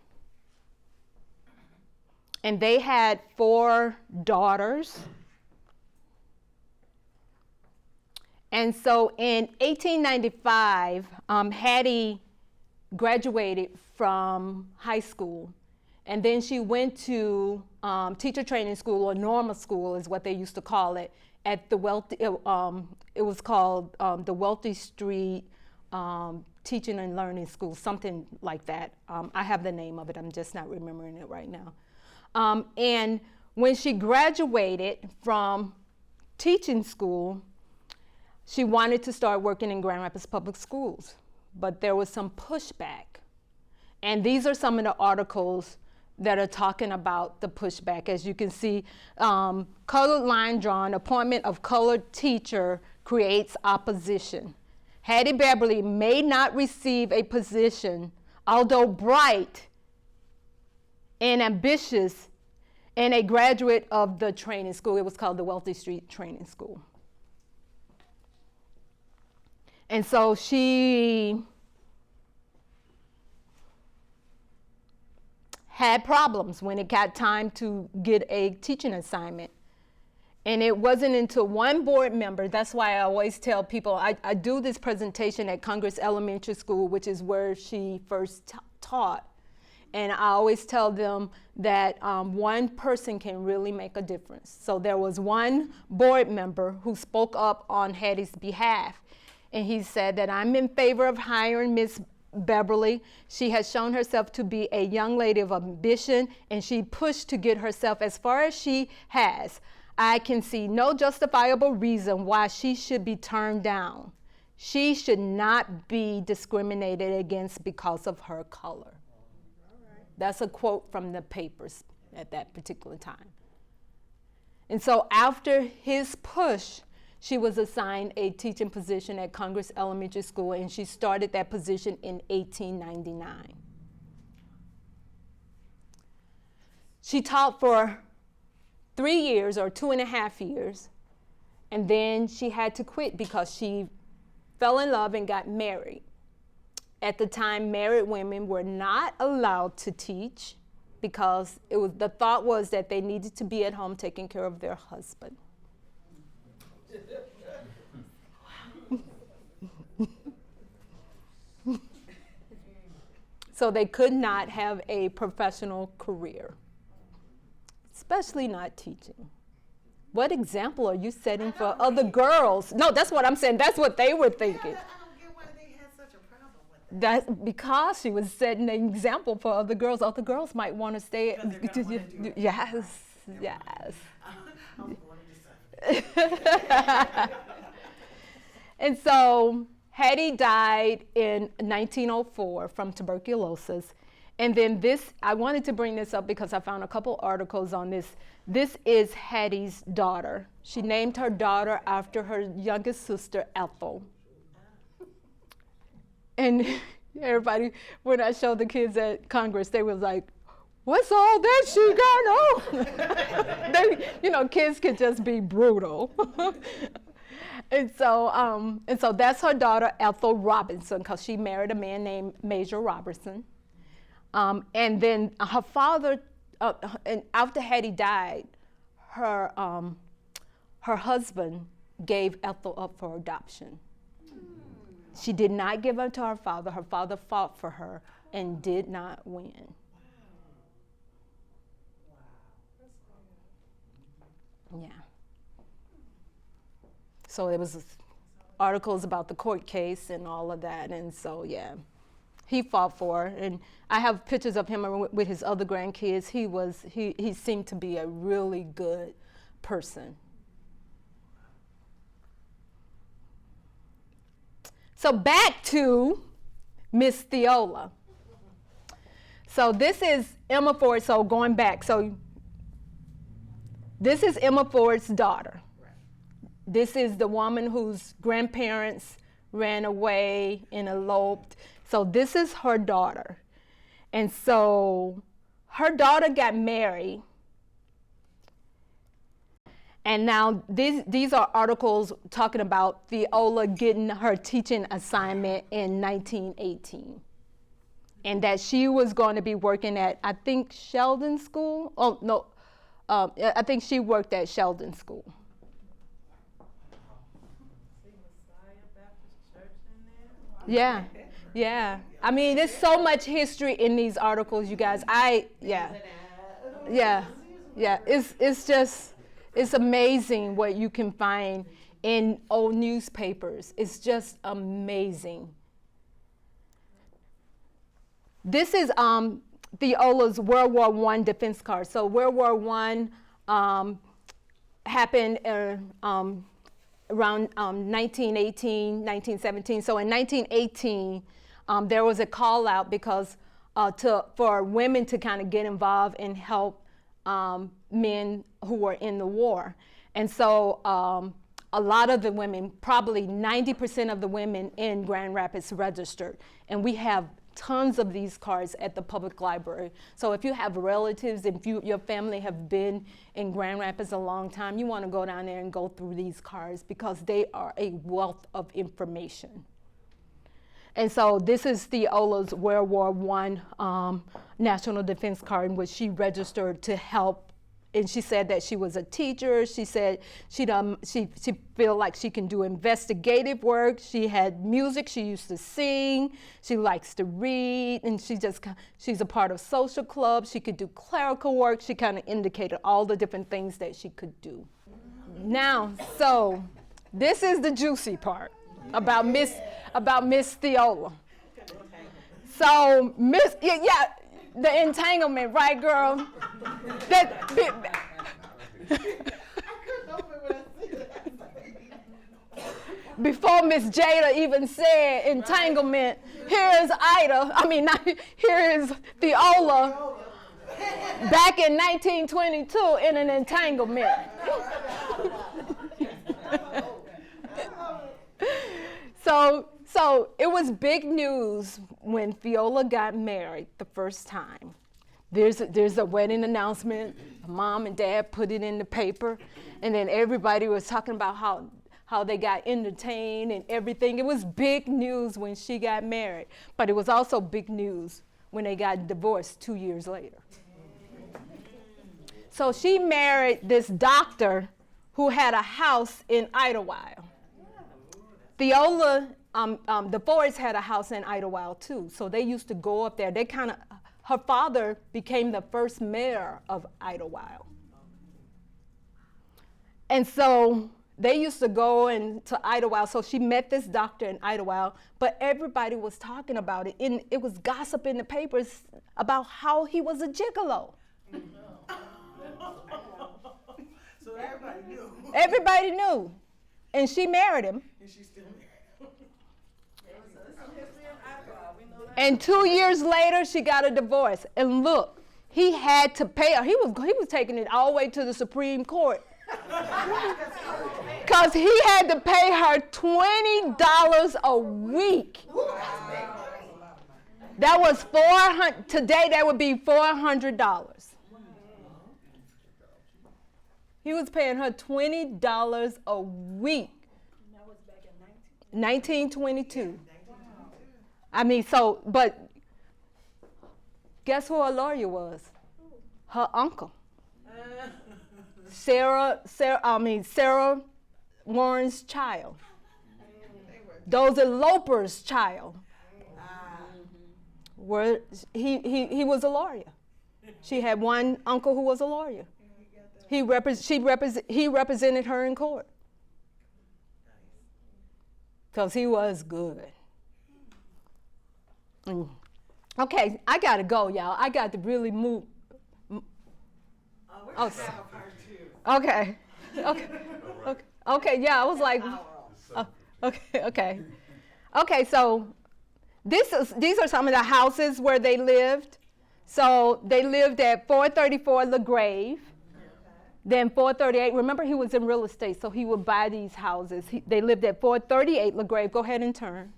And they had 4 daughters. And so in 1895, Hattie graduated from high school, and then she went to teacher training school, or normal school is what they used to call it, at the Wealthy, it was called the Wealthy Street Teaching and Learning School, something like that. I have the name of it, I'm just not remembering it right now. And when she graduated from teaching school, she wanted to start working in Grand Rapids Public Schools, but there was some pushback. And these are some of the articles that are talking about the pushback. As you can see, colored line drawn, appointment of colored teacher creates opposition. Hattie Beverly may not receive a position, although bright and ambitious, and a graduate of the training school. It was called the Wealthy Street Training School. And so she had problems when it got time to get a teaching assignment. And it wasn't until one board member, that's why I always tell people, I do this presentation at Congress Elementary School, which is where she first taught. And I always tell them that one person can really make a difference. So there was one board member who spoke up on Hattie's behalf. And he said that I'm in favor of hiring Miss Beverly. She has shown herself to be a young lady of ambition, and she pushed to get herself as far as she has. I can see no justifiable reason why she should be turned down. She should not be discriminated against because of her color. That's a quote from the papers at that particular time. And so after his push, she was assigned a teaching position at Congress Elementary School, and she started that position in 1899. She taught for 3 years or 2.5 years, and then she had to quit because she fell in love and got married. At the time, married women were not allowed to teach because the thought was that they needed to be at home taking care of their husband. So they could not have a professional career, especially not teaching. What example are you setting for other girls? No, that's what I'm saying. That's what they were thinking. Yeah, I don't get why they had such a problem with that. That's because she was setting an example for other girls. Other girls might want to stay. Yes, yes. I'm going to decide. And so Hattie died in 1904 from tuberculosis. And then I wanted to bring this up because I found a couple articles on this. This is Hattie's daughter. She named her daughter after her youngest sister, Ethel. And everybody, when I showed the kids at Congress, they was like, what's all that she got on? Kids can just be brutal. And so that's her daughter, Ethel Robinson, because she married a man named Major Robertson. And then her father, and after Hattie died, her husband gave Ethel up for adoption. She did not give her to her father. Her father fought for her and did not win. Yeah. So there was articles about the court case and all of that, and so yeah, he fought for her. And I have pictures of him with his other grandkids. He seemed to be a really good person. So back to Miss Theola. So this is Emma Ford. So going back, so this is Emma Ford's daughter. This is the woman whose grandparents ran away and eloped. So this is her daughter. And so her daughter got married. And now these are articles talking about Theola getting her teaching assignment in 1918. And that she was going to be working at, I think, Sheldon School. Oh, no, I think she worked at Sheldon School. Yeah, yeah. I mean, there's so much history in these articles, you guys. Yeah. It's amazing what you can find in old newspapers. It's just amazing. This is Theola's World War I defense card. So World War I happened around 1918, 1917. So in 1918, there was a call out because for women to kind of get involved and help men who were in the war. And so a lot of the women, probably 90% of the women in Grand Rapids registered. And we have tons of these cards at the public library. So if you have relatives, if your family have been in Grand Rapids a long time, you want to go down there and go through these cards because they are a wealth of information. And so this is Theola's World War I National Defense card in which she registered to help. And she said that she was a teacher. She said she feel like she can do investigative work. She had music. She used to sing. She likes to read. And she's a part of social clubs. She could do clerical work. She kind of indicated all the different things that she could do. Now, so this is the juicy part about Miss Theola. So the entanglement, right, girl? Before Miss Jada even said entanglement, here's Theola back in 1922 in an entanglement. So it was big news when Theola got married the first time. There's a wedding announcement. Mom and Dad put it in the paper, and then everybody was talking about how they got entertained and everything. It was big news when she got married, but it was also big news when they got divorced 2 years later. So she married this doctor who had a house in Idlewild. Theola, the Fords had a house in Idlewild too, so they used to go up there. Her father became the first mayor of Idlewild. And so they used to go to Idlewild, so she met this doctor in Idlewild, but everybody was talking about it, and it was gossip in the papers about how he was a gigolo. So everybody knew. Everybody knew. And she married him. And she's still married. And 2 years later, she got a divorce. And look, he had to pay her. He was taking it all the way to the Supreme Court. Because he had to pay her $20 a week. That was $400. Today, that would be $400. He was paying her $20 a week. That was back in 1922. But guess who her lawyer was? Her uncle. Sarah Warren's child. Those elopers' child. He was a lawyer. She had one uncle who was a lawyer. He represented her in court. Because he was good. Okay, I gotta go, y'all. I got to really move. We're gonna have a part two. Okay. Okay. Yeah, I was like, okay. So these are some of the houses where they lived. So they lived at 434 LaGrave. Then 438. Remember, he was in real estate, so he would buy these houses. They lived at 438 LaGrave. Go ahead and turn.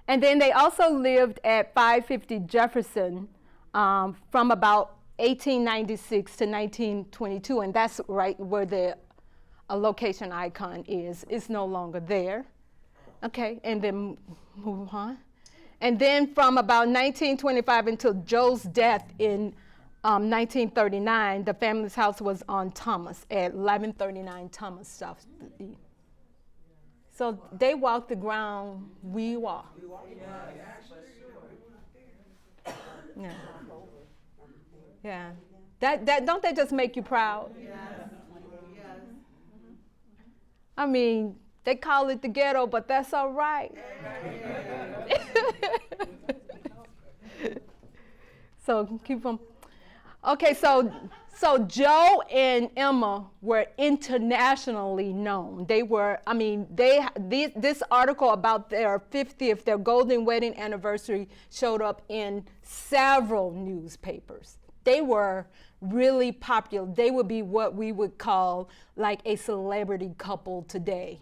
And then they also lived at 550 Jefferson from about 1896 to 1922, and that's right where the location icon is. It's no longer there. Okay, and then move on. And then from about 1925 until Joe's death in 1939, the family's house was on Thomas at 1139 Thomas South. So they walked the ground we walk. Yeah. Yeah. That don't that just make you proud? Yes. Yes. I mean, they call it the ghetto, but that's all right. So keep them. Okay, so Joe and Emma were internationally known. They were, I mean, this article about their 50th, their golden wedding anniversary, showed up in several newspapers. They were really popular. They would be what we would call like a celebrity couple today.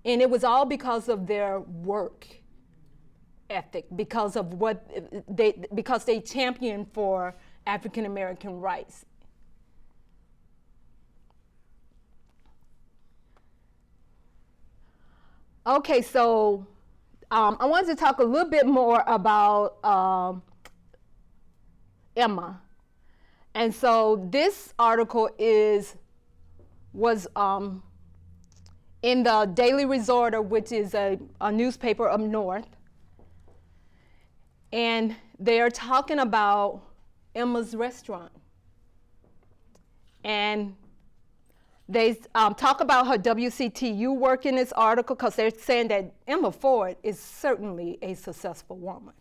And it was all because of their work ethic, because they championed for African American rights. Okay, so I wanted to talk a little bit more about Emma. And so this article was in the Daily Resorter, which is a newspaper up north. And they're talking about Emma's restaurant. And they talk about her WCTU work in this article because they're saying that Emma Ford is certainly a successful woman.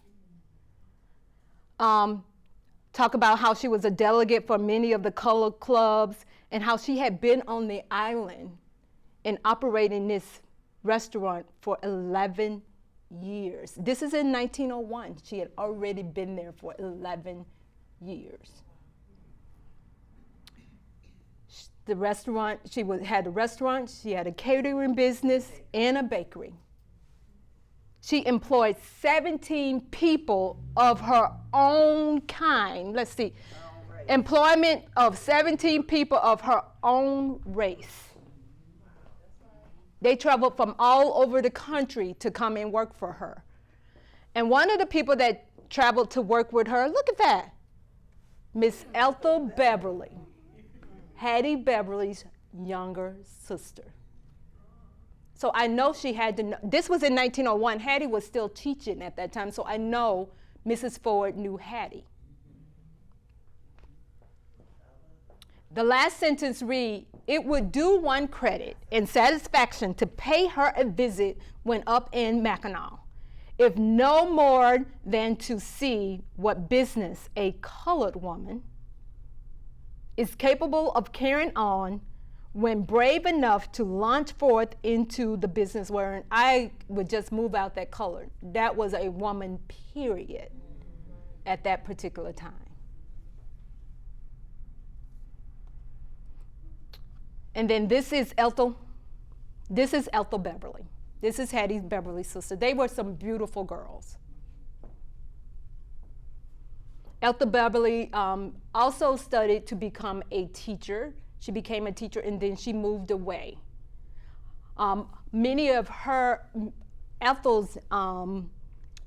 Talk about how she was a delegate for many of the color clubs and how she had been on the island and operating this restaurant for 11 years. This is in 1901. She had already been there for 11 years. The restaurant, had a restaurant, she had a catering business and a bakery. She employed 17 people of her own kind. Let's see. Employment of 17 people of her own race. They traveled from all over the country to come and work for her. And one of the people that traveled to work with her, look at that, Miss Ethel Beverly, Hattie Beverly's younger sister. So I know she had to know, this was in 1901, Hattie was still teaching at that time, so I know Mrs. Ford knew Hattie. The last sentence reads, "It would do one credit and satisfaction to pay her a visit when up in Mackinac, if no more than to see what business a colored woman is capable of carrying on when brave enough to launch forth into the business wherein I would just move out that color." That was a woman, period, at that particular time. And then this is Ethel Beverly. This is Hattie Beverly's sister. They were some beautiful girls. Ethel Beverly also studied to become a teacher. She became a teacher and then she moved away. Many of Ethel's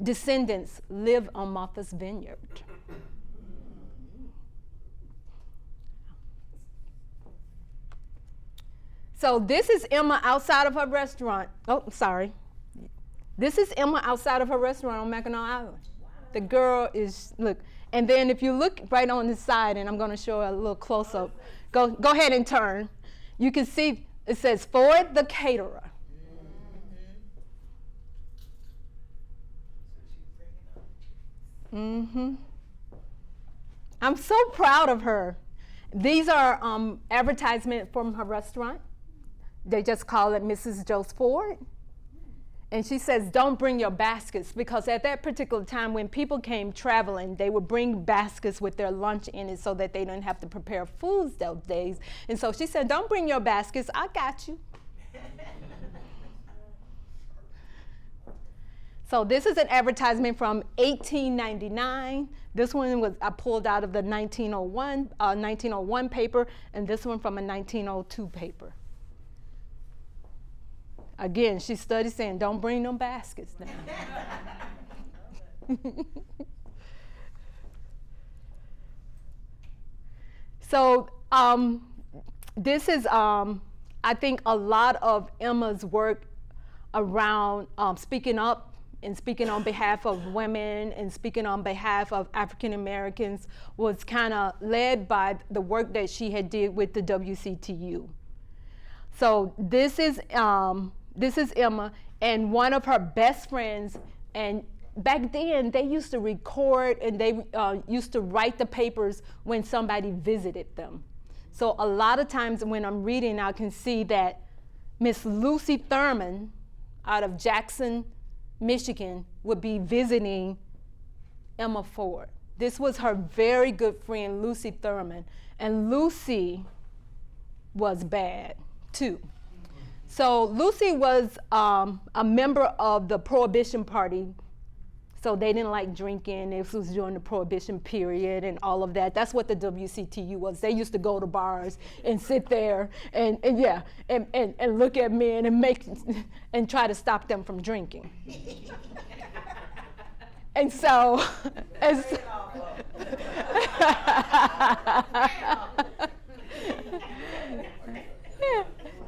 descendants live on Martha's Vineyard. So this is Emma outside of her restaurant. Oh, sorry. This is Emma outside of her restaurant on Mackinac Island. The girl is, look. And then if you look right on the side, and I'm going to show a little close-up. Go ahead and turn. You can see it says Ford the Caterer. Mm-hmm. I'm so proud of her. These are advertisements from her restaurant. They just call it Mrs. Joe's Ford. And she says, don't bring your baskets, because at that particular time when people came traveling, they would bring baskets with their lunch in it so that they didn't have to prepare foods those days. And so she said, don't bring your baskets, I got you. So this is an advertisement from 1899. This one I pulled out of the 1901 paper, and this one from a 1902 paper. Again, she studied saying, don't bring them baskets now. So this is, I think, a lot of Emma's work around speaking up and speaking on behalf of women and speaking on behalf of African Americans was kind of led by the work that she had did with the WCTU. So this is Emma, and one of her best friends, and back then, they used to record and they used to write the papers when somebody visited them. So a lot of times when I'm reading, I can see that Miss Lucy Thurman out of Jackson, Michigan, would be visiting Emma Ford. This was her very good friend, Lucy Thurman. And Lucy was bad, too. So Lucy was a member of the Prohibition Party. So they didn't like drinking. This was during the Prohibition period and all of that. That's what the WCTU was. They used to go to bars and sit there and look at men and try to stop them from drinking. And so,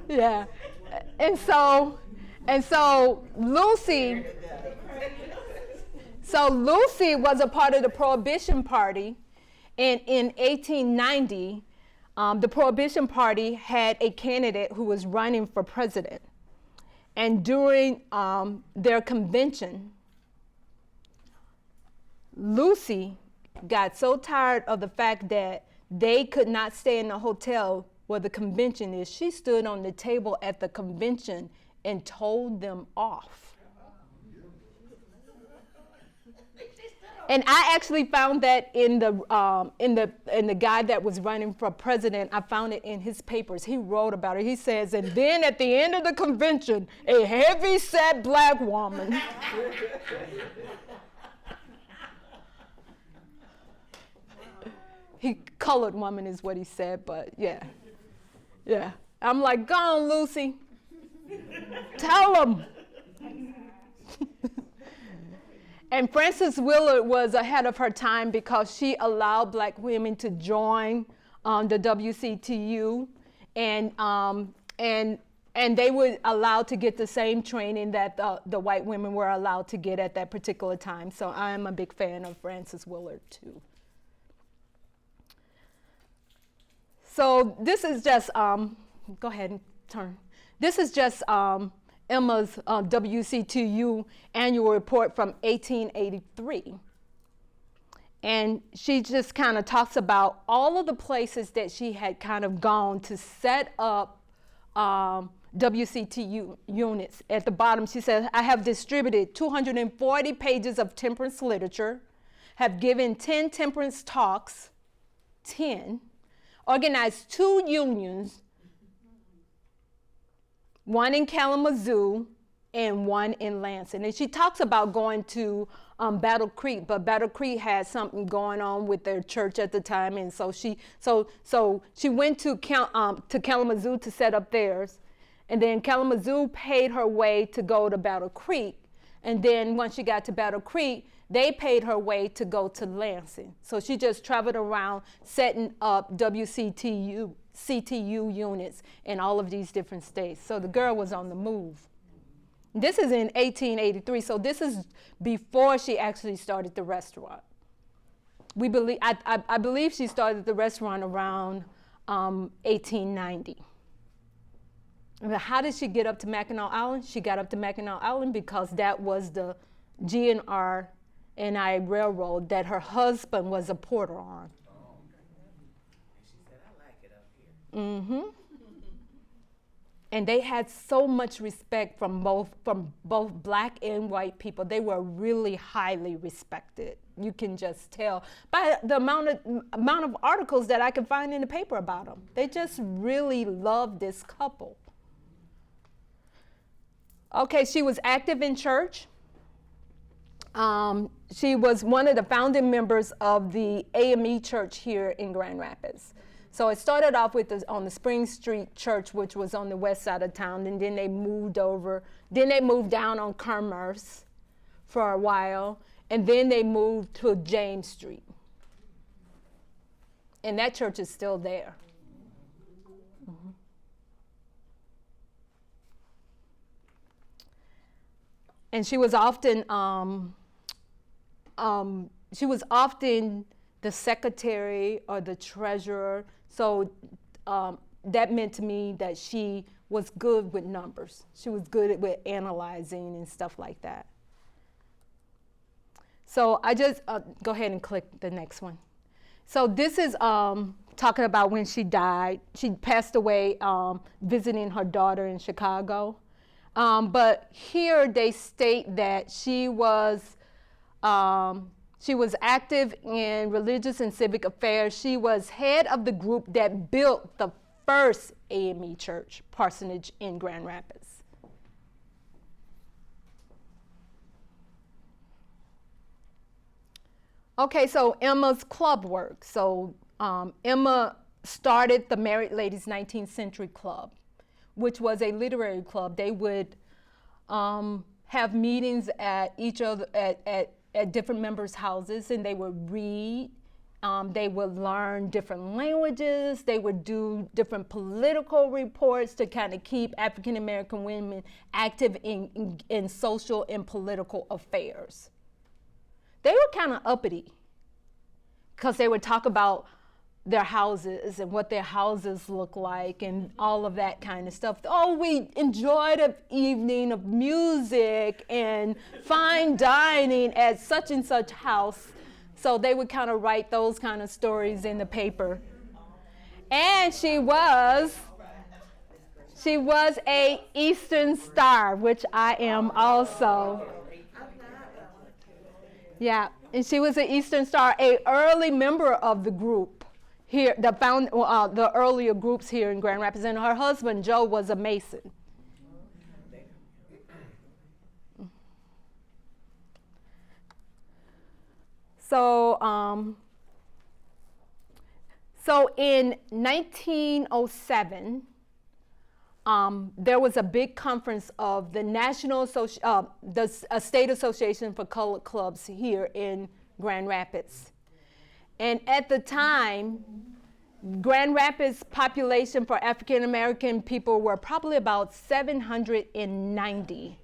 yeah. And so Lucy was a part of the Prohibition Party, and in 1890, the Prohibition Party had a candidate who was running for president. And during their convention, Lucy got so tired of the fact that they could not stay in the hotel where the convention is, she stood on the table at the convention and told them off. And I actually found that in the guy that was running for president. I found it in his papers. He wrote about it. He says, and then at the end of the convention, a heavy-set black woman colored woman is what he said, but yeah. I'm like, go on, Lucy. Tell them. And Frances Willard was ahead of her time because she allowed black women to join the WCTU, and they were allowed to get the same training that the white women were allowed to get at that particular time. So I'm a big fan of Frances Willard too. So this is just, go ahead and turn. This is just Emma's WCTU annual report from 1883. And she just kind of talks about all of the places that she had kind of gone to set up WCTU units. At the bottom, she says, I have distributed 240 pages of temperance literature, have given 10 temperance talks, 10, organized 2 unions, one in Kalamazoo and one in Lansing. And she talks about going to Battle Creek, but Battle Creek had something going on with their church at the time, and so she went to Kalamazoo to set up theirs, and then Kalamazoo paid her way to go to Battle Creek, and then once she got to Battle Creek, they paid her way to go to Lansing. So she just traveled around setting up CTU units in all of these different states. So the girl was on the move. This is in 1883, so this is before she actually started the restaurant. I believe she started the restaurant around 1890. And how did she get up to Mackinac Island? She got up to Mackinac Island because that was the GR-MiFi railroad that her husband was a porter on. Oh, okay. And she said, I like it up here. Mm-hmm. And they had so much respect from both black and white people. They were really highly respected. You can just tell by the amount of articles that I can find in the paper about them. They just really loved this couple. Okay, she was active in church. She was one of the founding members of the AME church here in Grand Rapids. So it started off on the Spring Street Church, which was on the west side of town, and then they moved down on Commerce for a while, and then they moved to James Street. And that church is still there. Mm-hmm. And she was often the secretary or the treasurer. So that meant to me that she was good with numbers. She was good with analyzing and stuff like that. So I just, go ahead and click the next one. So this is talking about when she died. She passed away visiting her daughter in Chicago. But here they state that she was active in religious and civic affairs. She was head of the group that built the first AME church parsonage in Grand Rapids. Okay, so Emma's club work. So Emma started the Married Ladies 19th Century Club, which was a literary club. They would have meetings at at different members' houses, and they would read. They would learn different languages. They would do different political reports to kind of keep African American women active in social and political affairs. They were kind of uppity because they would talk about their houses and what their houses look like and all of that kind of stuff. Oh, we enjoyed an evening of music and fine dining at such and such house. So they would kind of write those kind of stories in the paper. And she was a Eastern Star, which I am also. Yeah, and she was an Eastern Star, an early member of the group here, the earlier groups here in Grand Rapids. And her husband, Joe, was a Mason. So in 1907, there was a big conference of the State Association for Colored Clubs here in Grand Rapids. And at the time, Grand Rapids population for African American people were probably about 790.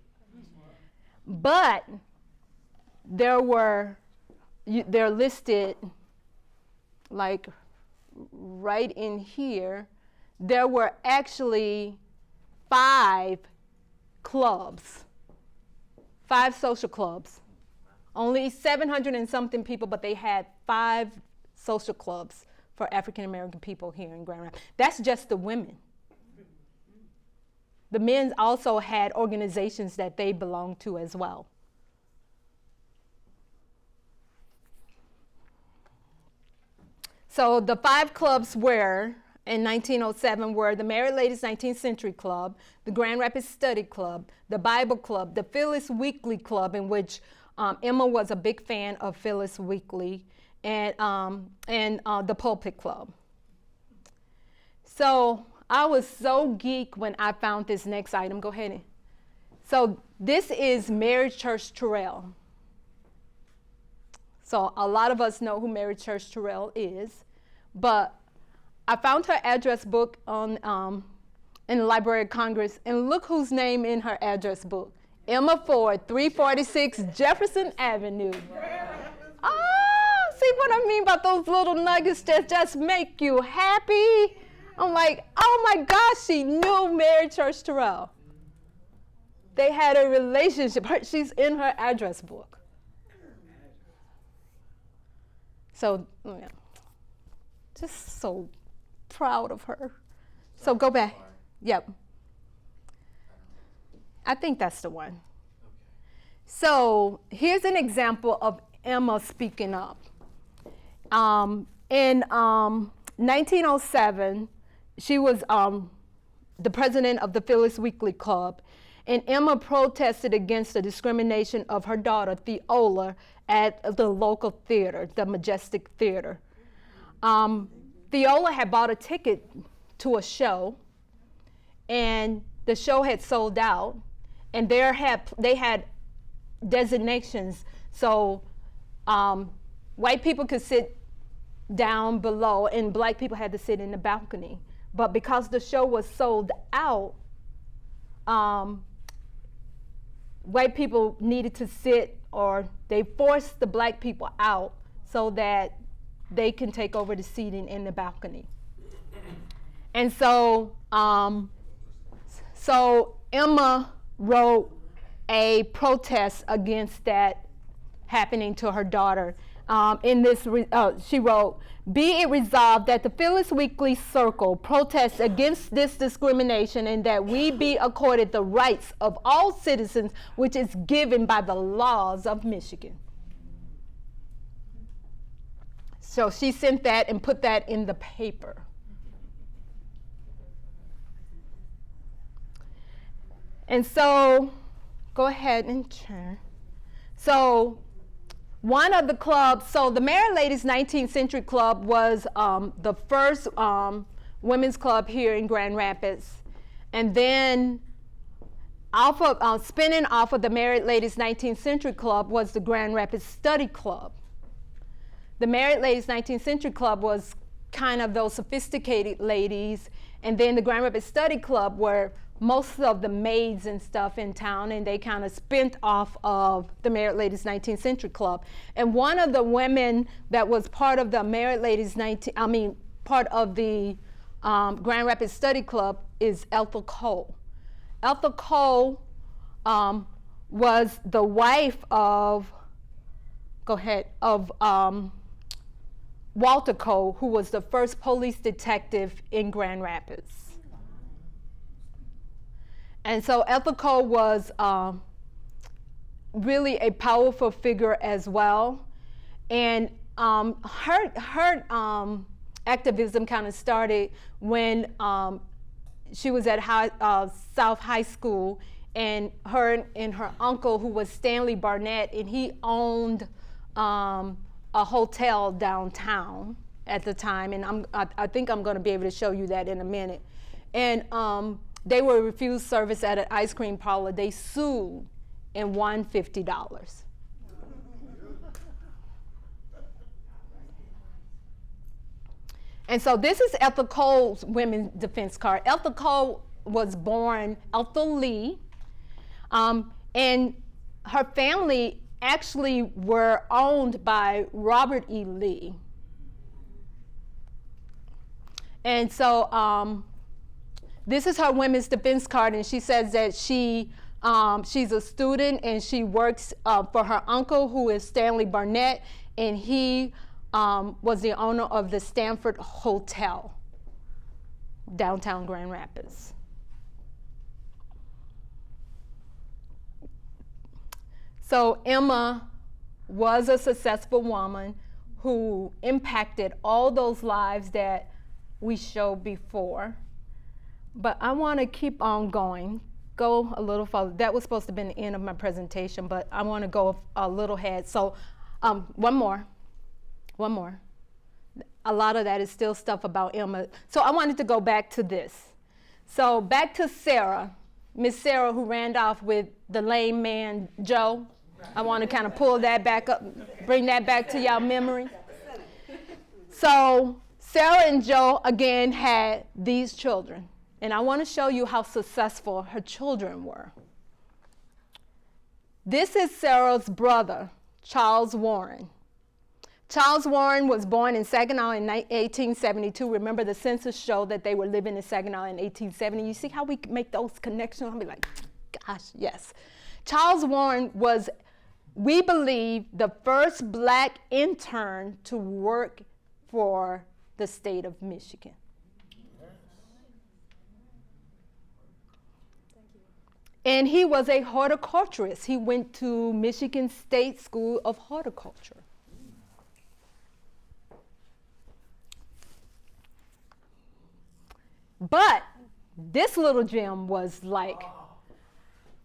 But they're listed like right in here. There were actually 5 clubs, 5 social clubs. Only 700 and something people, but they had 5 social clubs for African American people here in Grand Rapids. That's just the women. The men also had organizations that they belonged to as well. So the 5 clubs were, in 1907, were the Married Ladies 19th Century Club, the Grand Rapids Study Club, the Bible Club, the Phyllis Weekly Club, in which Emma was a big fan of Phyllis Weekly, and the Pulpit Club. So I was so geek when I found this next item. Go ahead. So this is Mary Church Terrell. So a lot of us know who Mary Church Terrell is, but I found her address book in the Library of Congress, and look whose name in her address book. Emma Ford, 346 Jefferson Avenue. See what I mean about those little nuggets that just make you happy? I'm like, oh my gosh, she knew Mary Church Terrell. They had a relationship. She's in her address book. So, yeah, just so proud of her. So go back. Yep. I think that's the one. So here's an example of Emma speaking up. In 1907, she was the president of the Phyllis Weekly Club, and Emma protested against the discrimination of her daughter, Theola, at the local theater, the Majestic Theater. Theola had bought a ticket to a show, and the show had sold out, and they had designations, so white people could sit down below, and black people had to sit in the balcony. But because the show was sold out, white people needed to sit, or they forced the black people out so that they can take over the seating in the balcony. And so, so Emma wrote a protest against that happening to her daughter. She wrote, "Be it resolved that the Phyllis Weekly Circle protests against this discrimination and that we be accorded the rights of all citizens which is given by the laws of Michigan." So she sent that and put that in the paper. And so, go ahead and turn. So, one of the clubs, so the Married Ladies 19th Century Club was the first women's club here in Grand Rapids. And then spinning off of the Married Ladies 19th Century Club was the Grand Rapids Study Club. The Married Ladies 19th Century Club was kind of those sophisticated ladies, and then the Grand Rapids Study Club were most of the maids and stuff in town, and they kind of spent off of the Married Ladies 19th Century Club. And one of the women that was part of the Married Ladies part of the Grand Rapids Study Club is Ethel Cole. Ethel Cole was the wife of, Walter Cole, who was the first police detective in Grand Rapids. And so Ethel Cole was really a powerful figure as well. And her activism kind of started when she was at South High School, and her and her uncle, who was Stanley Barnett, and he owned a hotel downtown at the time. And I think I'm going to be able to show you that in a minute. And they were refused service at an ice cream parlor. They sued and won $50. And so this is Ethel Cole's women's defense card. Ethel Cole was born Ethel Lee, and her family actually were owned by Robert E. Lee. And so this is her women's defense card, and she says that she's a student and she works for her uncle, who is Stanley Barnett, and he was the owner of the Stanford Hotel, downtown Grand Rapids. So Emma was a successful woman who impacted all those lives that we showed before. But I want to keep on going, go a little further. That was supposed to be the end of my presentation, but I want to go a little ahead. So one more. A lot of that is still stuff about Emma. So I wanted to go back to this. So back to Sarah, Miss Sarah, who ran off with the lame man, Joe. I want to kind of pull that back up, bring that back to y'all memory. So Sarah and Joe, again, had these children. And I want to show you how successful her children were. This is Sarah's brother, Charles Warren. Charles Warren was born in Saginaw in 1872. Remember, the census showed that they were living in Saginaw in 1870. You see how we make those connections? I'll be like, gosh, yes. Charles Warren was, we believe, the first black intern to work for the state of Michigan. And he was a horticulturist. He went to Michigan State School of Horticulture. But this little gem was like,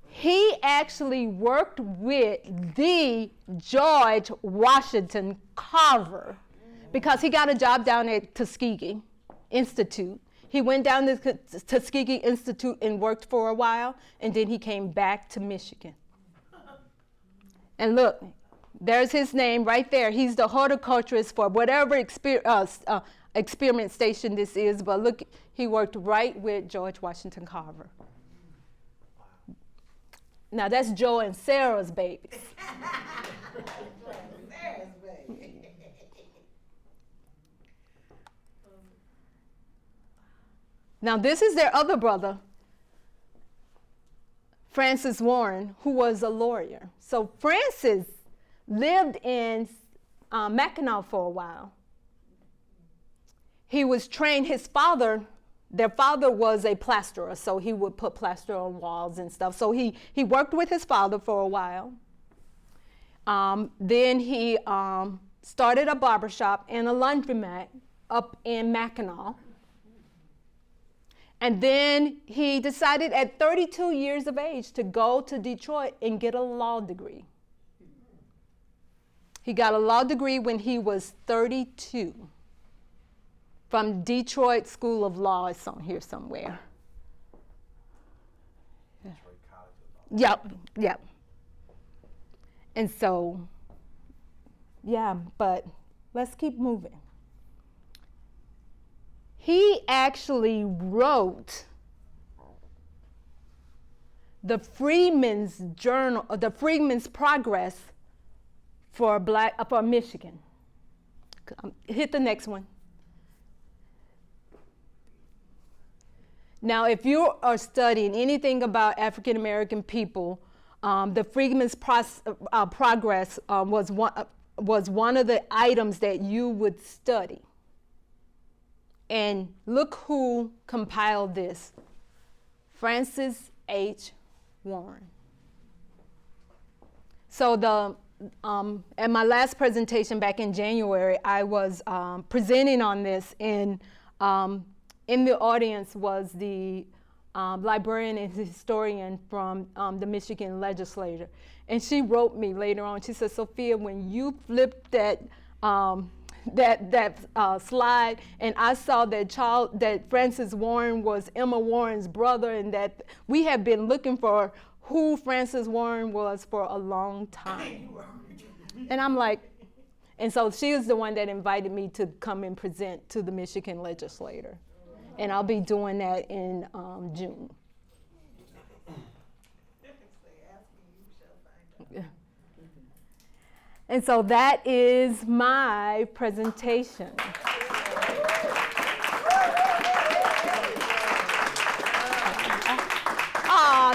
he actually worked with the George Washington Carver because he got a job down at Tuskegee Institute. He went down to Tuskegee Institute and worked for a while, and then he came back to Michigan. And look, there's his name right there. He's the horticulturist for whatever experiment station this is, but look, he worked right with George Washington Carver. Now that's Joe and Sarah's babies. Now this is their other brother, Francis Warren, who was a lawyer. So Francis lived in Mackinac for a while. He was trained, their father was a plasterer, so he would put plaster on walls and stuff. So he worked with his father for a while. Then he started a barbershop and a laundromat up in Mackinac. And then he decided at 32 years of age to go to Detroit and get a law degree. He got a law degree when he was 32 from Detroit School of Law. It's on here somewhere. Detroit College of Law. Yep. And so, yeah, but let's keep moving. He actually wrote the Freedmen's Journal, the Freedmen's Progress for Michigan. Hit the next one. Now, if you are studying anything about African American people, the Freedmen's Progress was one of the items that you would study. And look who compiled this. Francis H. Warren. So at my last presentation back in January, I was presenting on this, and in the audience was the librarian and historian from the Michigan legislature. And she wrote me later on, she said, Sophia, when you flipped that slide, and I saw that Francis Warren was Emma Warren's brother, and that we have been looking for who Francis Warren was for a long time. And I'm like, and so she was the one that invited me to come and present to the Michigan legislature. And I'll be doing that in June. And so that is my presentation. Aw,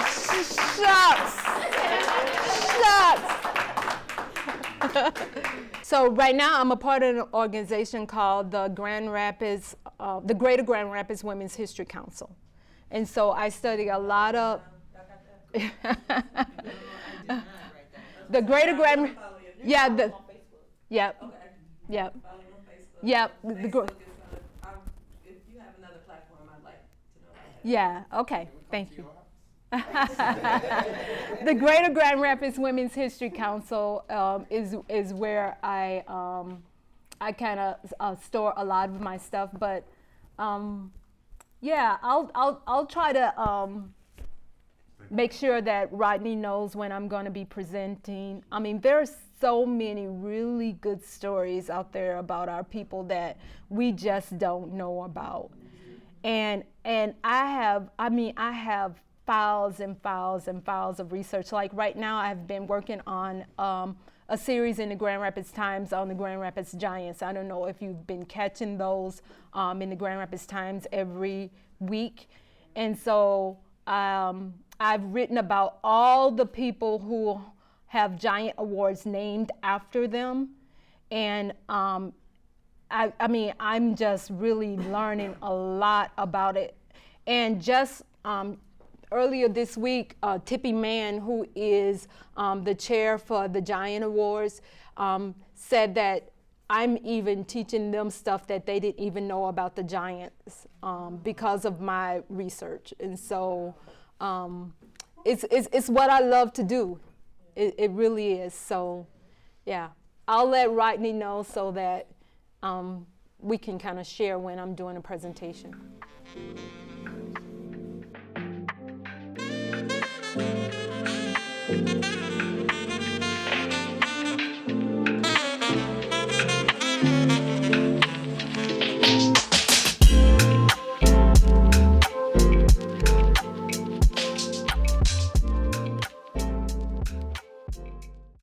shucks. So right now I'm a part of an organization called the Greater Grand Rapids Women's History Council. And so I study a lot of the Greater Grand, yeah, yep, yep. Follow on Facebook. Yep. Facebook is gonna, if you have another platform, I'd like to know about that. Yeah, okay, thank you. The Greater Grand Rapids Women's History Council is where I kind of store a lot of my stuff, but yeah, I'll try to make sure that Rodney knows when I'm going to be presenting. I mean, there's so many really good stories out there about our people that we just don't know about, and I have files and files and files of research. Like right now, I've been working on a series in the Grand Rapids Times on the Grand Rapids Giants. I don't know if you've been catching those in the Grand Rapids Times every week. And so I've written about all the people who have Giant Awards named after them. And I mean, I'm just really learning a lot about it. And just earlier this week, Tippy Mann, who is the chair for the Giant Awards, said that I'm even teaching them stuff that they didn't even know about the Giants because of my research. And so it's what I love to do. It really is. So yeah, I'll let Rodney know so that we can kind of share when I'm doing a presentation.